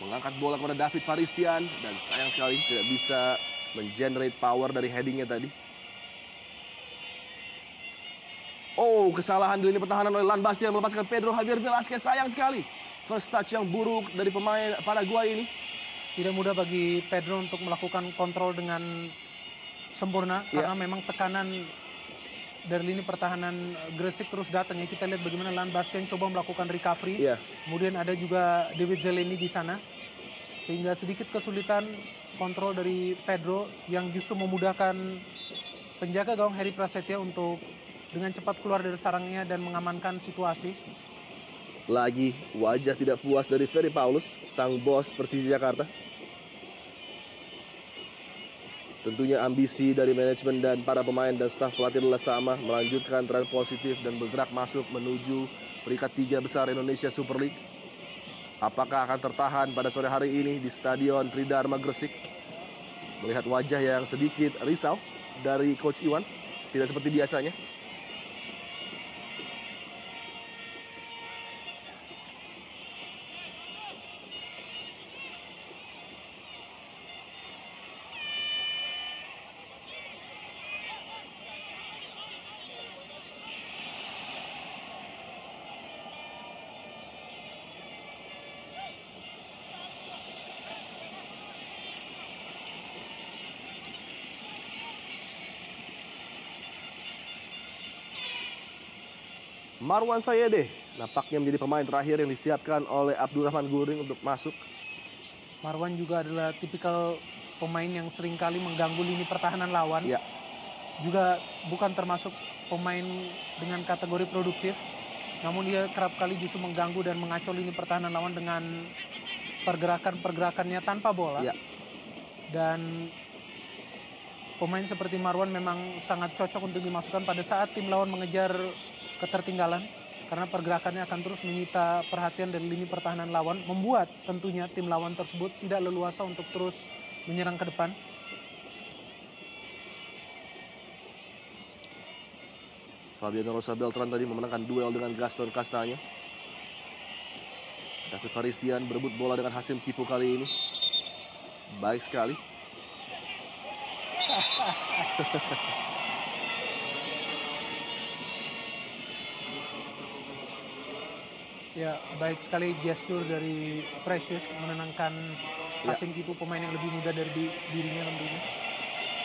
Mengangkat bola kepada David Faristian. Dan sayang sekali tidak bisa mengenerate power dari headingnya tadi. Oh, kesalahan di lini pertahanan oleh Lan Bastian melepaskan Pedro Javier Velasquez. Sayang sekali. First touch yang buruk dari pemain Paraguay ini. Tidak mudah bagi Pedro untuk melakukan kontrol dengan sempurna. Karena memang tekanan dari lini pertahanan Gresik terus datang ya. Kita lihat bagaimana Lan Bastian coba melakukan recovery. Kemudian ada juga David Zeleny di sana. Sehingga sedikit kesulitan kontrol dari Pedro yang justru memudahkan penjaga gawang Heri Prasetya untuk dengan cepat keluar dari sarangnya dan mengamankan situasi. Lagi wajah tidak puas dari Ferry Paulus, sang bos Persija Jakarta. Tentunya ambisi dari manajemen dan para pemain dan staf pelatih adalah sama, melanjutkan tren positif dan bergerak masuk menuju peringkat 3 besar Indonesia Super League. Apakah akan tertahan pada sore hari ini di Stadion Tridharma Gresik? Melihat wajah yang sedikit risau dari Coach Iwan, tidak seperti biasanya. Marwan Sayede nampaknya menjadi pemain terakhir yang disiapkan oleh Abdurrahman Guring untuk masuk. Marwan juga adalah tipikal pemain yang seringkali mengganggu lini pertahanan lawan. Juga bukan termasuk pemain dengan kategori produktif. Namun dia kerap kali justru mengganggu dan mengacau lini pertahanan lawan dengan pergerakan-pergerakannya tanpa bola. Dan pemain seperti Marwan memang sangat cocok untuk dimasukkan pada saat tim lawan mengejar ketertinggalan. Karena pergerakannya akan terus menyita perhatian dari lini pertahanan lawan. Membuat tentunya tim lawan tersebut tidak leluasa untuk terus menyerang ke depan. Fabiano Rosa Beltran tadi memenangkan duel dengan Gaston Castaño. David Faristian berebut bola dengan Hasim Kipu kali ini. Baik sekali. Ya, baik sekali gestur dari Precious menenangkan Hasim Kipu, pemain yang lebih muda dari dirinya tentunya.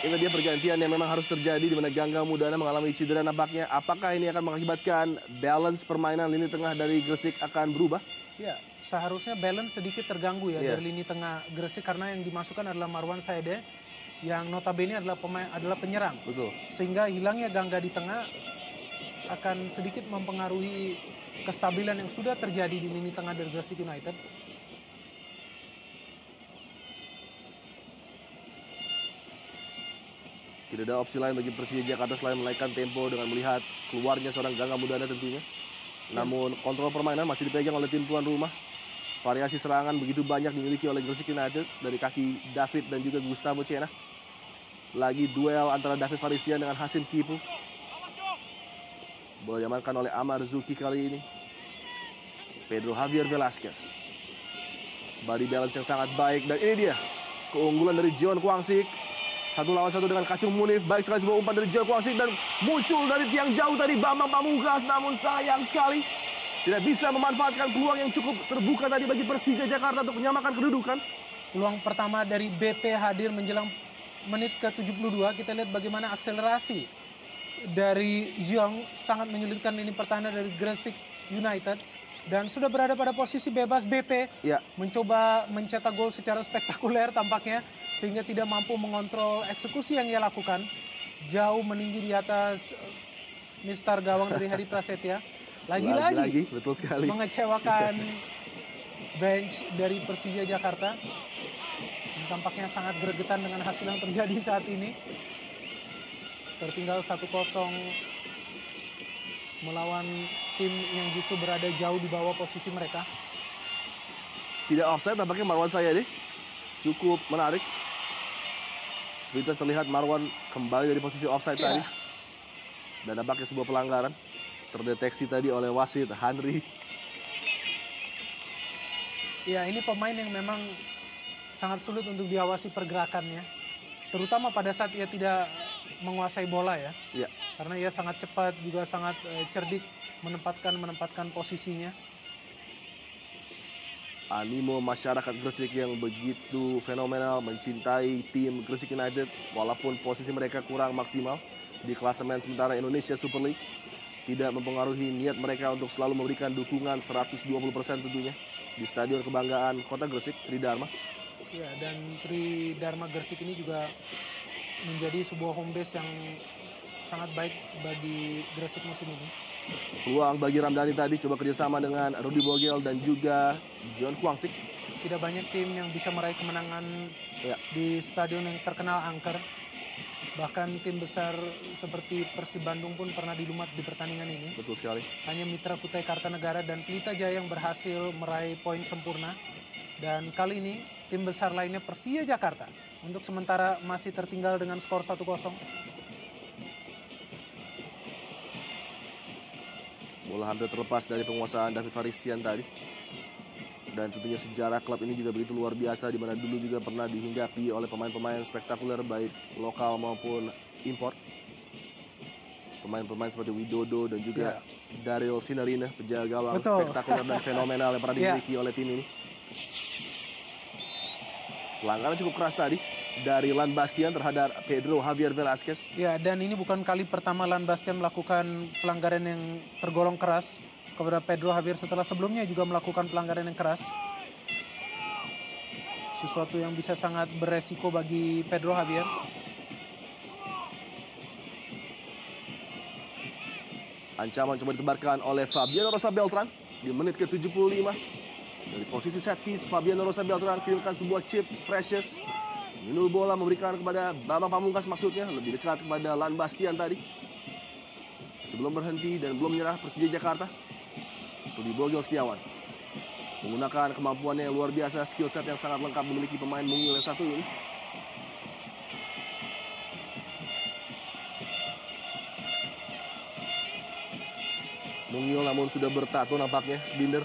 Ini dia pergantian yang memang harus terjadi di mana Gangga Mudana mengalami cedera nampaknya. Apakah ini akan mengakibatkan balance permainan lini tengah dari Gresik akan berubah? Ya, seharusnya balance sedikit terganggu ya dari lini tengah Gresik karena yang dimasukkan adalah Marwan Sayede yang notabene adalah penyerang. Betul. Sehingga hilangnya Gangga di tengah akan sedikit mempengaruhi kestabilan yang sudah terjadi di lini tengah dari Gresik United. Tidak ada opsi lain bagi Persija Jakarta selain menaikkan tempo dengan melihat keluarnya seorang Gangga Mudana tentunya. Namun kontrol permainan masih dipegang oleh tim tuan rumah. Variasi serangan begitu banyak dimiliki oleh Gresik United dari kaki David dan juga Gustavo Cena. Lagi duel antara David Faristian dengan Hasim Kipu. Bola diamankan oleh Amar Zuki kali ini. Pedro Javier Velasquez. Body balance yang sangat baik. Dan ini dia keunggulan dari John Kwangsik. 1 lawan 1 dengan Kacung Munif. Baik sekali sebuah umpan dari John Kwangsik. Dan muncul dari tiang jauh tadi Bambang Pamungkas. Namun sayang sekali tidak bisa memanfaatkan peluang yang cukup terbuka tadi bagi Persija Jakarta untuk menyamakan kedudukan. Peluang pertama dari BP hadir menjelang menit ke-72. Kita lihat bagaimana akselerasi dari Jong sangat menyulitkan lini pertahanan dari Gresik United. Dan sudah berada pada posisi bebas BP. Mencoba mencetak gol secara spektakuler tampaknya. Sehingga tidak mampu mengontrol eksekusi yang ia lakukan. Jauh meninggi di atas mistar gawang dari Heri Prasetya. Lagi-lagi betul sekali mengecewakan bench dari Persija Jakarta. Yang tampaknya sangat gregetan dengan hasil yang terjadi saat ini. Tertinggal 1-0 melawan tim yang justru berada jauh di bawah posisi mereka. Tidak offside tampaknya Marwan Sayede. Cukup menarik. Sepintas terlihat Marwan kembali dari posisi offside tadi. Dan nampaknya sebuah pelanggaran terdeteksi tadi oleh wasit Henry. Ya, ini pemain yang memang sangat sulit untuk diawasi pergerakannya. Terutama pada saat ia tidak menguasai bola ya. Ya, Karena ia sangat cepat, juga sangat cerdik menempatkan posisinya. animo masyarakat Gresik yang begitu fenomenal mencintai tim Gresik United walaupun posisi mereka kurang maksimal di klasemen sementara Indonesia Super League tidak mempengaruhi niat mereka untuk selalu memberikan dukungan 120% tentunya di Stadion Kebanggaan Kota Gresik, Tridharma. Ya, dan Tridharma Gresik ini juga menjadi sebuah home base yang sangat baik bagi Gresik musim ini. Peluang bagi Ramdhani tadi coba kerjasama dengan Rudy Bogel dan juga John Kwangsik. Tidak banyak tim yang bisa meraih kemenangan Ya, di stadion yang terkenal angker. Bahkan tim besar seperti Persib Bandung pun pernah dilumat di pertandingan ini. betul sekali. Hanya Mitra Kutai Kartanegara dan Pelita Jaya yang berhasil meraih poin sempurna. Dan kali ini tim besar lainnya Persija Jakarta untuk sementara masih tertinggal dengan skor 1-0. Bola hampir terlepas dari penguasaan David Faristian tadi. Dan tentunya sejarah klub ini juga begitu luar biasa di mana dulu juga pernah dihinggapi oleh pemain-pemain spektakuler baik lokal maupun impor. Pemain-pemain seperti Widodo dan juga Daryl Sinarina, penjaga gawang Betul. spektakuler dan fenomenal yang pernah dimiliki oleh tim ini. Pelanggaran cukup keras tadi dari Lan Bastian terhadap Pedro Javier Velasquez. Ya, dan ini bukan kali pertama Lan Bastian melakukan pelanggaran yang tergolong keras kepada Pedro Javier setelah sebelumnya juga melakukan pelanggaran yang keras. Sesuatu yang bisa sangat beresiko bagi Pedro Javier. Ancaman coba ditebarkan oleh Fabiano Rosa Beltran di menit ke-75. Dari posisi set piece, Fabiano Rosa Beltran kirimkan sebuah chip precious. Minul bola memberikan kepada Bambang Pamungkas maksudnya, lebih dekat kepada Lan Bastian tadi. Sebelum berhenti dan belum menyerah Persija Jakarta, Rudy Bogel Setiawan menggunakan kemampuannya yang luar biasa, skill set yang sangat lengkap dimiliki pemain mungil yang satu ini. Mungil namun sudah bertato nampaknya, Binder.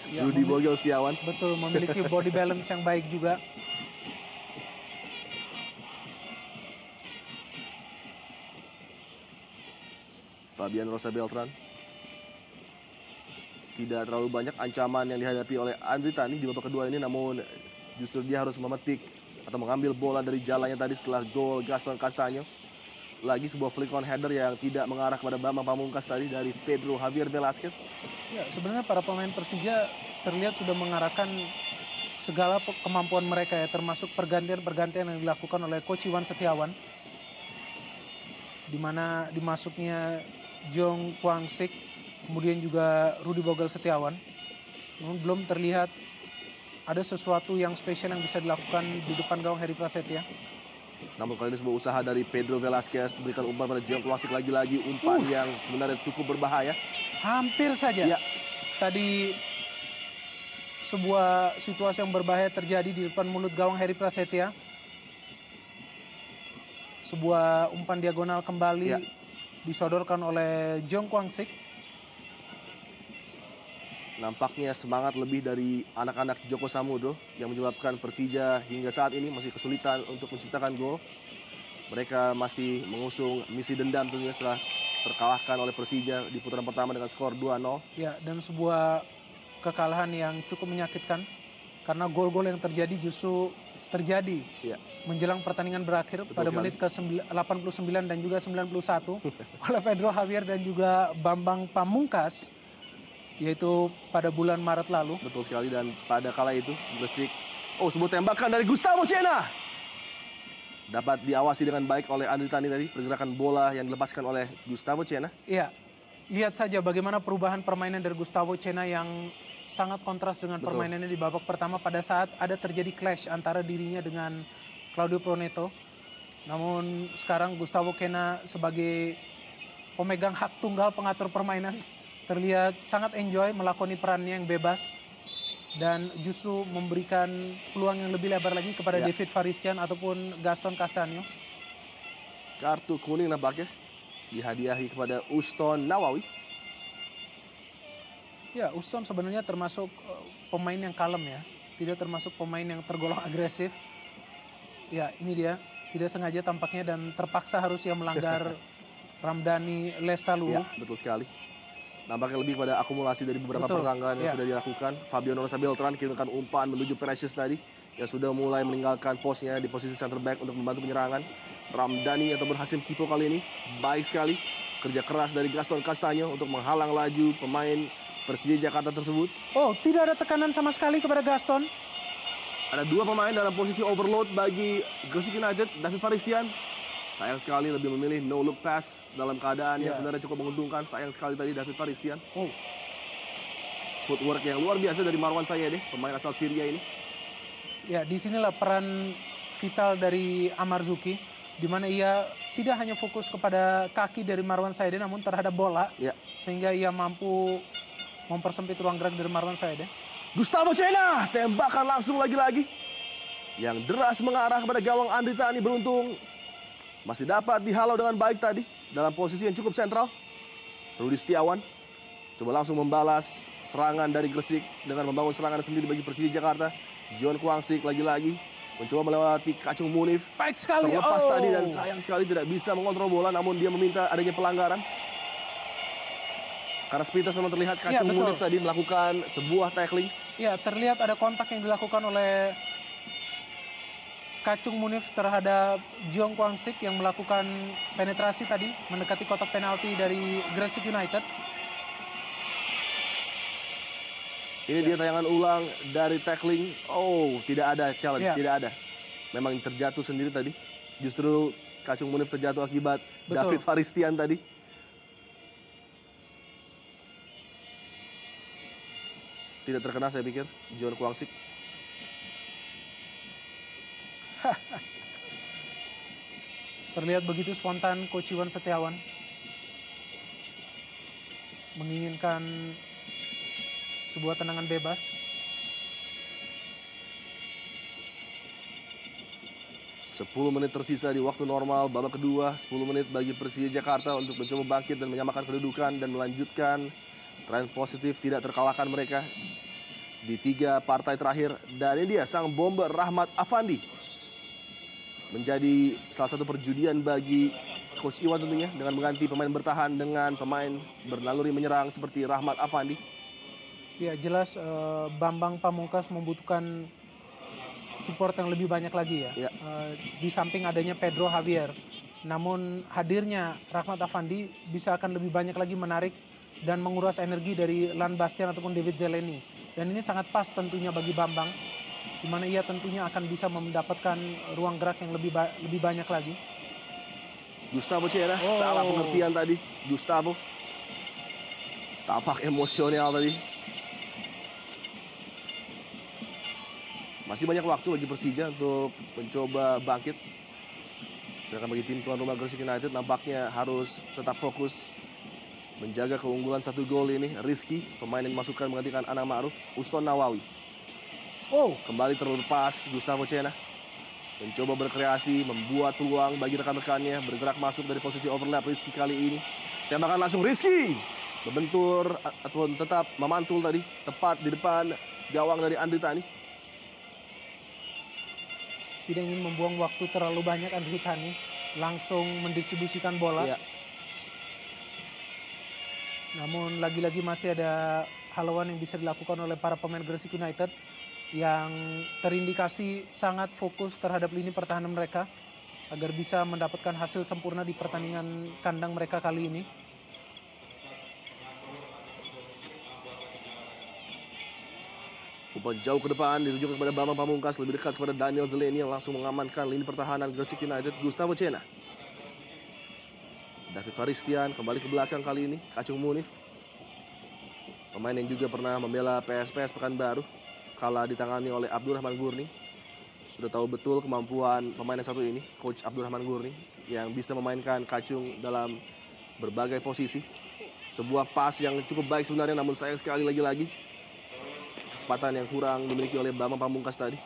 Ya, Rudy Bogel Setiawan. betul, memiliki body balance yang baik juga. Fabian Rosa Beltran. Tidak terlalu banyak ancaman yang dihadapi oleh Andri Tani di babak kedua ini, namun justru dia harus memetik atau mengambil bola dari jalannya tadi setelah gol Gaston Castaño. Lagi sebuah flick on header yang tidak mengarah kepada Bambang Pamungkas tadi dari Pedro Javier Velasquez. Ya, sebenarnya para pemain Persija terlihat sudah mengarahkan segala kemampuan mereka ya, termasuk pergantian-pergantian yang dilakukan oleh Coach Iwan Setiawan. Di mana dimasuknya Jong Kwangsik, kemudian juga Rudy Bogel Setiawan. Namun belum terlihat ada sesuatu yang spesial yang bisa dilakukan di depan gawang Heri Prasetya. Namun kali ini sebuah usaha dari Pedro Velasquez berikan umpan pada Jong Kwangsik lagi-lagi, umpan yang sebenarnya cukup berbahaya. Hampir saja. Ya, Tadi sebuah situasi yang berbahaya terjadi di depan mulut gawang Heri Prasetya. Sebuah umpan diagonal kembali Ya. disodorkan oleh Jong Kwangsik. nampaknya semangat lebih dari anak-anak Joko Samudro yang menyebabkan Persija hingga saat ini masih kesulitan untuk menciptakan gol. Mereka masih mengusung misi dendam tentunya setelah terkalahkan oleh Persija di putaran pertama dengan skor 2-0. Ya, dan sebuah kekalahan yang cukup menyakitkan karena gol-gol yang terjadi justru terjadi Ya, menjelang pertandingan berakhir pada sekali. menit ke-89 dan juga 91 oleh Pedro Javier dan juga Bambang Pamungkas, yaitu pada bulan Maret lalu. betul sekali, dan pada kala itu Gresik, sebuah tembakan dari Gustavo Cena dapat diawasi dengan baik oleh Andri Tani tadi, pergerakan bola yang dilepaskan oleh Gustavo Cena. Iya, lihat saja bagaimana perubahan permainan dari Gustavo Cena yang sangat kontras dengan Betul. permainannya di babak pertama pada saat ada terjadi clash antara dirinya dengan Claudio Proneto. Namun sekarang Gustavo Cena sebagai pemegang hak tunggal pengatur permainan terlihat sangat enjoy melakoni perannya yang bebas dan justru memberikan peluang yang lebih lebar lagi kepada Ya. David Faristian ataupun Gaston Castaño. Kartu kuning nampaknya dihadiahi kepada Uston Nawawi. Ya, Uston sebenarnya termasuk pemain yang kalem ya. Tidak termasuk pemain yang tergolong agresif. Ya, ini dia. Tidak sengaja tampaknya dan terpaksa harus ia melanggar Ramdhani Lestalu. Ya, betul sekali. Nampaknya lebih pada akumulasi dari beberapa Betul, pertanggalan yang ya. sudah dilakukan. Fabiano Rosa Beltran kirimkan umpan menuju Precious tadi, yang sudah mulai meninggalkan posnya di posisi center back untuk membantu penyerangan. Ramdhani ataupun Hasim Kipo kali ini baik sekali. Kerja keras dari Gaston Castaño untuk menghalang laju pemain Persija Jakarta tersebut. Oh, tidak ada tekanan sama sekali kepada Gaston. Ada dua pemain dalam posisi overload bagi Gresik United. David Faristian sayang sekali lebih memilih no look pass dalam keadaan yang Ya. sebenarnya cukup menguntungkan. Sayang sekali tadi David Faristian. Oh, Footwork yang luar biasa dari Marwan Sayedeh, pemain asal Syria ini. ya disinilah peran vital dari Amar Zuki, di mana ia tidak hanya fokus kepada kaki dari Marwan Sayedeh, namun terhadap bola, Ya. sehingga ia mampu mempersempit ruang gerak dari Marwan Sayedeh. Gustavo Cena, tembakan langsung lagi-lagi. Yang deras mengarah kepada gawang Andri Tani, beruntung masih dapat dihalau dengan baik tadi dalam posisi yang cukup sentral. Rudi Setiawan coba langsung membalas serangan dari Gresik dengan membangun serangan sendiri bagi Persija Jakarta. John Kwangsik lagi-lagi mencoba melewati Kacung Munif. Baik sekali. Terlepas tadi dan sayang sekali tidak bisa mengontrol bola, namun dia meminta adanya pelanggaran. Karena sepintas memang terlihat Kacung betul. Munif tadi melakukan sebuah tackling. Ya, terlihat ada kontak yang dilakukan oleh Kacung Munif terhadap Jong Kwangsik yang melakukan penetrasi tadi mendekati kotak penalti dari Gresik United. Ini dia tayangan ulang dari tackling. Oh, tidak ada challenge, Ya. tidak ada. Memang terjatuh sendiri tadi. Justru Kacung Munif terjatuh akibat Betul. David Faristian tadi. Tidak terkena saya pikir, John Kwangsik. Terlihat begitu spontan Coach Iwan Setiawan menginginkan sebuah tendangan bebas. Sepuluh menit tersisa di waktu normal babak kedua. 10 menit bagi Persija Jakarta untuk mencoba bangkit dan menyamakan kedudukan dan melanjutkan tren positif tidak terkalahkan mereka di 3 partai terakhir. Dan ini dia sang bomber Rahmat Afandi. Menjadi salah satu perjudian bagi Coach Iwan tentunya dengan mengganti pemain bertahan dengan pemain bernaluri menyerang seperti Rahmat Afandi. Ya, jelas Bambang Pamungkas membutuhkan support yang lebih banyak lagi ya. Ya. Di samping adanya Pedro Javier. Namun hadirnya Rahmat Afandi bisa akan lebih banyak lagi menarik dan menguras energi dari Lan Bastian ataupun David Zeleny. Dan ini sangat pas tentunya bagi Bambang, di mana ia tentunya akan bisa mendapatkan ruang gerak yang lebih banyak lagi. Gustavo Cena, Oh. salah pengertian tadi. Gustavo tampak emosional tadi. Masih banyak waktu bagi Persija untuk mencoba bangkit. Sedangkan bagi tim tuan rumah Gresik United nampaknya harus tetap fokus menjaga keunggulan 1 gol ini. Rizky, pemain yang dimasukkan menggantikan Anang Ma'ruf. Uston Nawawi Oh, kembali terlepas. Gustavo Cena mencoba berkreasi, membuat peluang bagi rekan-rekannya, bergerak masuk dari posisi overlap. Rizky kali ini tembakan langsung Rizky, membentur atau tetap memantul tadi tepat di depan gawang dari Andri Tani. tidak ingin membuang waktu terlalu banyak Andri Tani, langsung mendistribusikan bola. Ya, Namun lagi-lagi masih ada haluan yang bisa dilakukan oleh para pemain Gresik United yang terindikasi sangat fokus terhadap lini pertahanan mereka agar bisa mendapatkan hasil sempurna di pertandingan kandang mereka kali ini. umpan jauh ke depan ditujukan kepada Bambang Pamungkas, lebih dekat kepada Daniel Zeleny yang langsung mengamankan lini pertahanan Gresik United. Gustavo Cena, David Faristian kembali ke belakang kali ini. Kacung Munif, pemain yang juga pernah membela PSPS Pekanbaru kala ditangani oleh Abdurrahman Gurni. Sudah tahu betul kemampuan pemain yang satu ini, Coach Abdurrahman Gurni, yang bisa memainkan Kacung dalam berbagai posisi. Sebuah pas yang cukup baik sebenarnya, namun sayang sekali lagi-lagi kecepatan yang kurang dimiliki oleh Bambang Pamungkas tadi.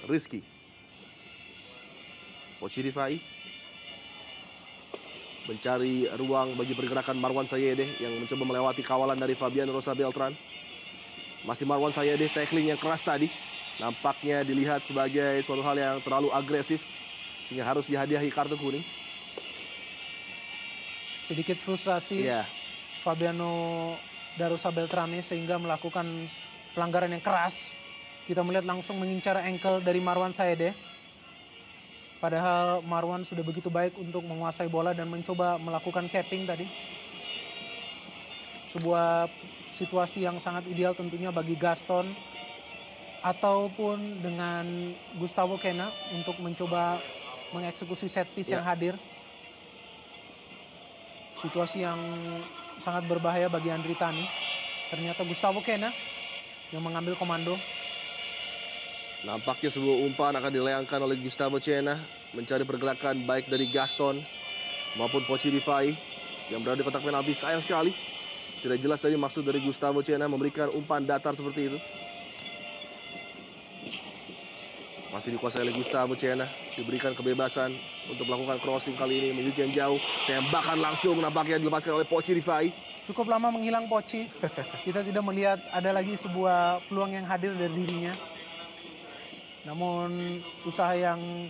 Rizky Poci Rifai mencari ruang bagi pergerakan Marwan Sayedeh yang mencoba melewati kawalan dari Fabian Rosa Beltran. Masih Marwan Sayedeh, tackling yang keras tadi. Nampaknya dilihat sebagai suatu hal yang terlalu agresif sehingga harus dihadiahi kartu kuning. Sedikit frustrasi Iya, Fabiano Darosa Beltrame sehingga melakukan pelanggaran yang keras. Kita melihat langsung mengincar ankle dari Marwan Sayedeh. Padahal Marwan sudah begitu baik untuk menguasai bola dan mencoba melakukan capping tadi. Sebuah situasi yang sangat ideal tentunya bagi Gaston ataupun dengan Gustavo Kena untuk mencoba mengeksekusi set piece yang hadir. Situasi yang sangat berbahaya bagi Andri Tani. Ternyata Gustavo Kena yang mengambil komando. nampaknya sebuah umpan akan dilayangkan oleh Gustavo Cena mencari pergerakan baik dari Gaston maupun Poci Rifai yang berada di kotak penalti. Sayang sekali tidak jelas tadi maksud dari Gustavo Cena memberikan umpan datar seperti itu. Masih dikuasai oleh Gustavo Cena, diberikan kebebasan untuk melakukan crossing kali ini menuju yang jauh. Tembakan langsung nampaknya dilepaskan oleh Poci Rifai. Cukup lama menghilang Poci. Kita tidak melihat ada lagi sebuah peluang yang hadir dari dirinya. Namun usaha yang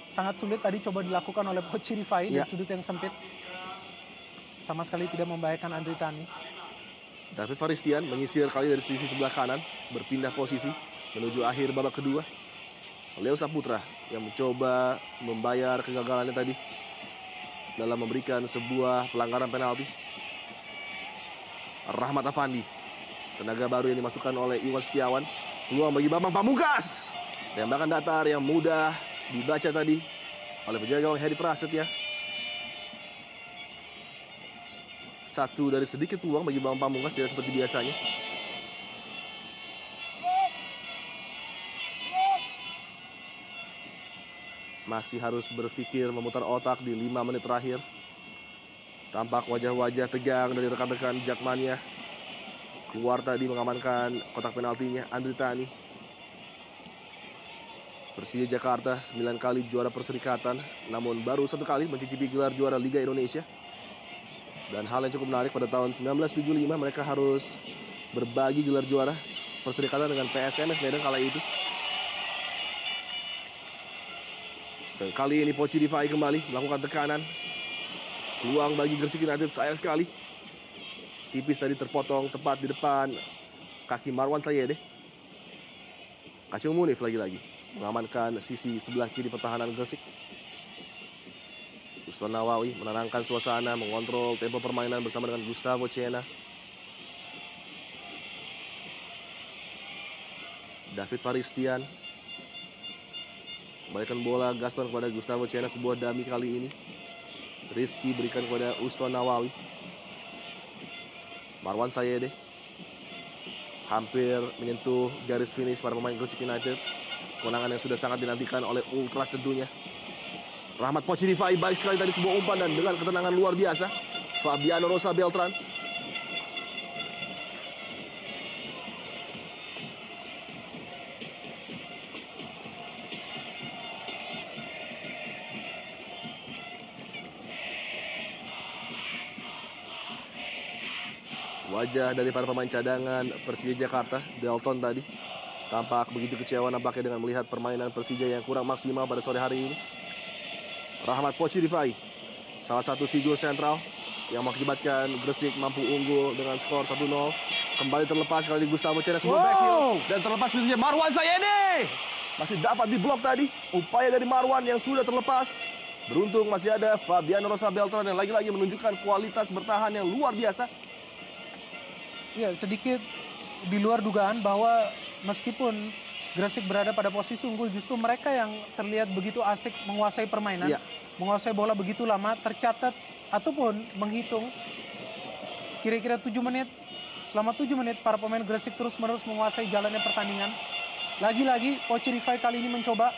sangat sulit tadi coba dilakukan oleh Poci Rifai dari sudut yang sempit. Sama sekali tidak membahayakan Andri Tani. David Faristian menyisir kali dari sisi sebelah kanan, berpindah posisi menuju akhir babak kedua. Leo Saputra yang mencoba membayar kegagalannya tadi dalam memberikan sebuah pelanggaran penalti. Rahmat Afandi, tenaga baru yang dimasukkan oleh Iwan Setiawan. Peluang bagi Bambang Pamungkas. Tembakan datar yang mudah dibaca tadi oleh penjaga gawang Hedi Prasetya. Satu dari sedikit peluang bagi Bambang Pamungkas, tidak seperti biasanya. Masih harus berpikir memutar otak di 5 menit terakhir. Tampak wajah-wajah tegang dari rekan-rekan Jakmania. Keluar tadi mengamankan kotak penaltinya Andri Tani. Persija Jakarta 9 kali juara perserikatan, namun baru 1 kali mencicipi gelar juara Liga Indonesia. Dan hal yang cukup menarik, pada tahun 1975 mereka harus berbagi gelar juara perserikatan dengan PSMS Medan kala itu. Dan kali ini Poci Rifai kembali melakukan tekanan. Peluang bagi Gresik United, sayang sekali. Tipis tadi terpotong tepat di depan kaki Marwan Sayedeh. Kacung Munif lagi-lagi mengamankan sisi sebelah kiri pertahanan Gresik. Uston Nawawi menenangkan suasana, mengontrol tempo permainan bersama dengan Gustavo Cena. David Faristian kembalikan bola Gaston kepada Gustavo Cena, sebuah dummy kali ini. Rizky berikan kepada Uston Nawawi. Marwan Sayedeh hampir menyentuh garis finish para pemain Gresik United. Kemenangan yang sudah sangat dinantikan oleh Ultras tentunya. Rahmat Poci Rifai baik sekali tadi, sebuah umpan dan dengan ketenangan luar biasa. Fabiano Rosa Beltran. Wajah dari para pemain cadangan Persija Jakarta, Delton tadi tampak begitu kecewa nampaknya dengan melihat permainan Persija yang kurang maksimal pada sore hari ini. Rahmat Poci Rifai, salah satu figur sentral yang mengakibatkan Gresik mampu unggul dengan skor 1-0. Kembali terlepas kali di Gustavo Cena, sebuah backheel dan terlepas pintunya Marwan Sayedeh. Masih dapat diblok tadi, upaya dari Marwan yang sudah terlepas. Beruntung masih ada Fabiano Rosa Beltran yang lagi-lagi menunjukkan kualitas bertahan yang luar biasa. Ya, sedikit di luar dugaan bahwa meskipun Gresik berada pada posisi unggul, justru mereka yang terlihat begitu asik menguasai permainan, menguasai bola begitu lama. Tercatat ataupun menghitung kira-kira 7 menit. Selama 7 menit para pemain Gresik terus-menerus menguasai jalannya pertandingan. Lagi-lagi Poci Rifai kali ini mencoba.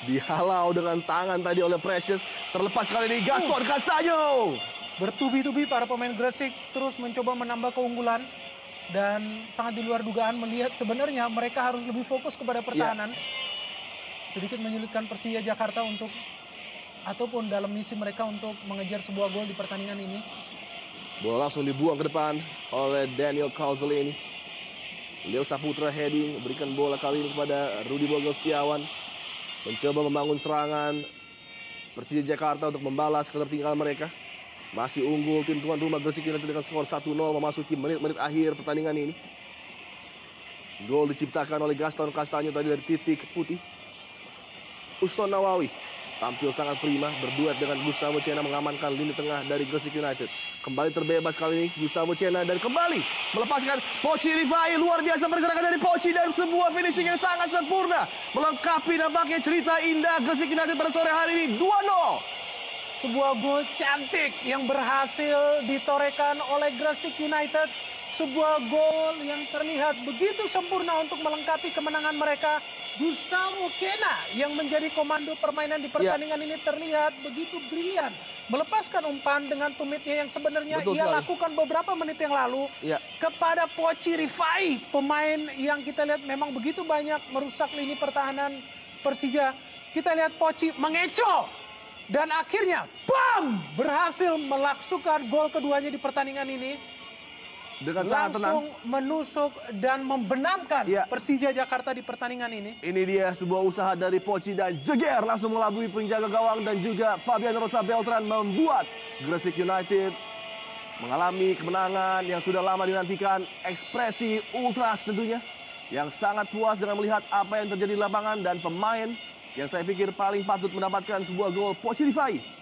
Dihalau dengan tangan tadi oleh Precious. Terlepas kali ini Gaston Castaño. Bertubi-tubi para pemain Gresik terus mencoba menambah keunggulan. Dan sangat di luar dugaan melihat sebenarnya mereka harus lebih fokus kepada pertahanan. sedikit menyulitkan Persija Jakarta untuk ataupun dalam misi mereka untuk mengejar sebuah gol di pertandingan ini. Bola langsung dibuang ke depan oleh Daniel Calzolini. Leo Saputra heading, berikan bola kali ini kepada Rudi Bogel Setiawan. Mencoba membangun serangan Persija Jakarta untuk membalas ketertinggalan mereka. Masih unggul tim tuan rumah Gresik United dengan skor 1-0 memasuki menit-menit akhir pertandingan ini. Gol diciptakan oleh Gaston Castanyo tadi dari titik putih. Uston Nawawi tampil sangat prima, berduet dengan Gustavo Cena mengamankan lini tengah dari Gresik United. Kembali terbebas kali ini Gustavo Cena dan kembali melepaskan Poci Rifai. Luar biasa pergerakan dari Poci dan sebuah finishing yang sangat sempurna melengkapi nampaknya cerita indah Gresik United pada sore hari ini. 2-0. Sebuah gol cantik yang berhasil ditorekan oleh Gresik United. Sebuah gol yang terlihat begitu sempurna untuk melengkapi kemenangan mereka. Gustavo Cena yang menjadi komando permainan di pertandingan ini terlihat begitu brilian. Melepaskan umpan dengan tumitnya yang sebenarnya Betul ia sekali. lakukan beberapa menit yang lalu kepada Poci Rifai. Pemain yang kita lihat memang begitu banyak merusak lini pertahanan Persija. Kita lihat Poci mengecoh. Dan akhirnya, bam! Berhasil melaksukan gol keduanya di pertandingan ini. Dengan sangat tenang. Langsung menusuk dan membenamkan Ya. Persija Jakarta di pertandingan ini. Ini dia sebuah usaha dari Poci dan jeger langsung melabui penjaga gawang dan juga Fabian Rosa Beltran membuat Gresik United mengalami kemenangan yang sudah lama dinantikan. Ekspresi ultras tentunya yang sangat puas dengan melihat apa yang terjadi di lapangan dan pemain yang saya pikir paling patut mendapatkan sebuah gol, Poci Rifai.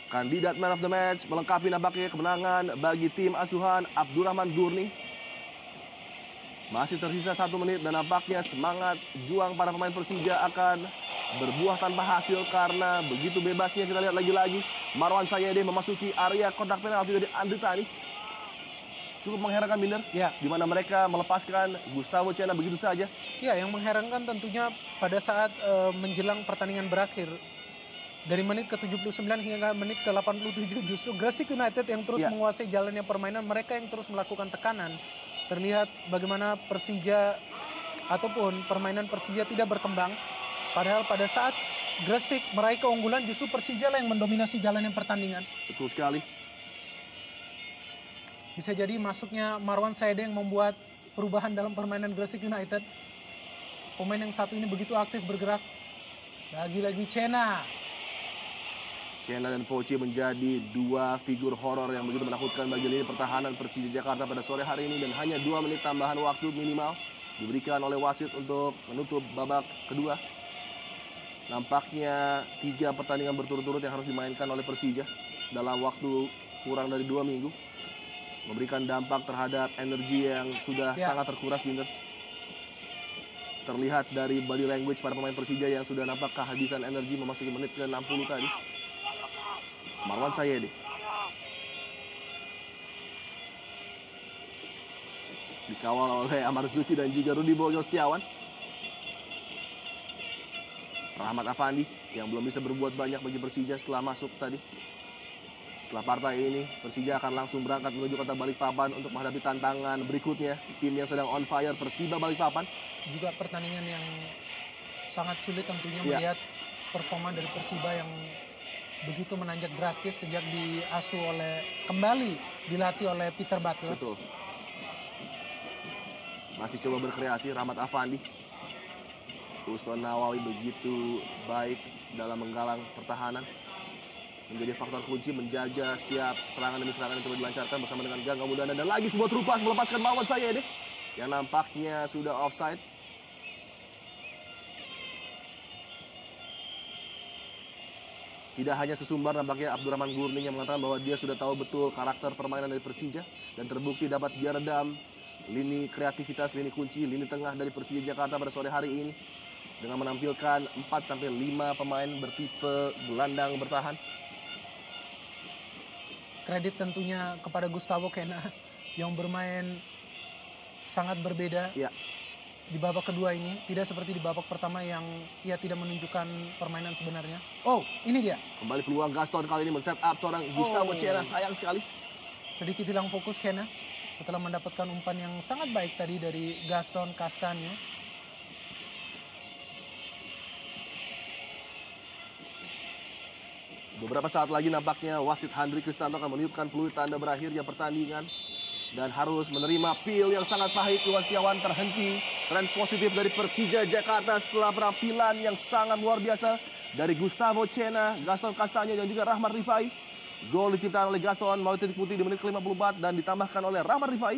Kandidat man of the match melengkapi nampaknya kemenangan bagi tim asuhan Abdurrahman Gurning. Masih tersisa 1 menit dan nampaknya semangat juang para pemain Persija akan berbuah tanpa hasil karena begitu bebasnya kita lihat lagi-lagi Marwan Sayede memasuki area kotak penalti dari Andri Tani. Cukup mengherankan Binder, di mana mereka melepaskan Gustavo Cena begitu saja. Ya, yang mengherankan tentunya pada saat menjelang pertandingan berakhir. Dari menit ke-79 hingga menit ke-87 justru Gresik United yang terus menguasai jalannya permainan. Mereka yang terus melakukan tekanan. Terlihat bagaimana Persija ataupun permainan Persija tidak berkembang. Padahal pada saat Gresik meraih keunggulan justru Persija lah yang mendominasi jalannya pertandingan. Betul sekali. Bisa jadi masuknya Marwan Sayede yang membuat perubahan dalam permainan Gresik United. Pemain yang satu ini begitu aktif bergerak. Lagi-lagi Cena. Cena dan Poci menjadi dua figur horor yang begitu menakutkan bagi lini pertahanan Persija Jakarta pada sore hari ini dan hanya 2 menit tambahan waktu minimal diberikan oleh wasit untuk menutup babak kedua. Nampaknya 3 pertandingan berturut-turut yang harus dimainkan oleh Persija dalam waktu kurang dari 2 minggu. Memberikan dampak terhadap energi yang sudah sangat terkuras, Binder. Terlihat dari body language para pemain Persija yang sudah nampak kehabisan energi memasuki menit ke-60 tadi. Marwan Sayede. Dikawal oleh Amar Zuki dan juga Rudi Bogel Setiawan. Rahmat Afandi yang belum bisa berbuat banyak bagi Persija setelah masuk tadi. Setelah partai ini, Persija akan langsung berangkat menuju kota Balikpapan untuk menghadapi tantangan berikutnya. Tim yang sedang on fire, Persiba Balikpapan. Juga pertandingan yang sangat sulit tentunya melihat performa dari Persiba yang begitu menanjak drastis sejak kembali dilatih oleh Peter Butler. Betul. Masih coba berkreasi Rahmat Afandi. Uston Nawawi begitu baik dalam menggalang pertahanan. Menjadi faktor kunci menjaga setiap serangan demi serangan yang coba dilancarkan bersama dengan Gangga Mudana. Dan lagi sebuah terupas melepaskan Marwan Sayede yang nampaknya sudah offside. Tidak hanya sesumbar nampaknya Abdurrahman Gurning yang mengatakan bahwa dia sudah tahu betul karakter permainan dari Persija dan terbukti dapat dia redam lini kreativitas, lini kunci, lini tengah dari Persija Jakarta pada sore hari ini dengan menampilkan 4-5 pemain bertipe gelandang bertahan. Kredit tentunya kepada Gustavo Cena yang bermain sangat berbeda. Di babak kedua ini tidak seperti di babak pertama yang ia tidak menunjukkan permainan sebenarnya. Oh, ini dia. Kembali peluang Gaston kali ini men-set up seorang Gustavo Cena, sayang sekali. Sedikit hilang fokus Cena setelah mendapatkan umpan yang sangat baik tadi dari Gaston Castanyo. Beberapa saat lagi nampaknya wasit Handri Kristanto akan meniupkan peluit tanda berakhirnya pertandingan. Dan harus menerima pil yang sangat pahit. Iwan Setiawan terhenti. Tren positif dari Persija Jakarta setelah penampilan yang sangat luar biasa dari Gustavo Cena, Gaston Castagno dan juga Rahmat Rifai. Gol diciptakan oleh Gaston melalui titik putih di menit ke-54 dan ditambahkan oleh Rahmat Rifai.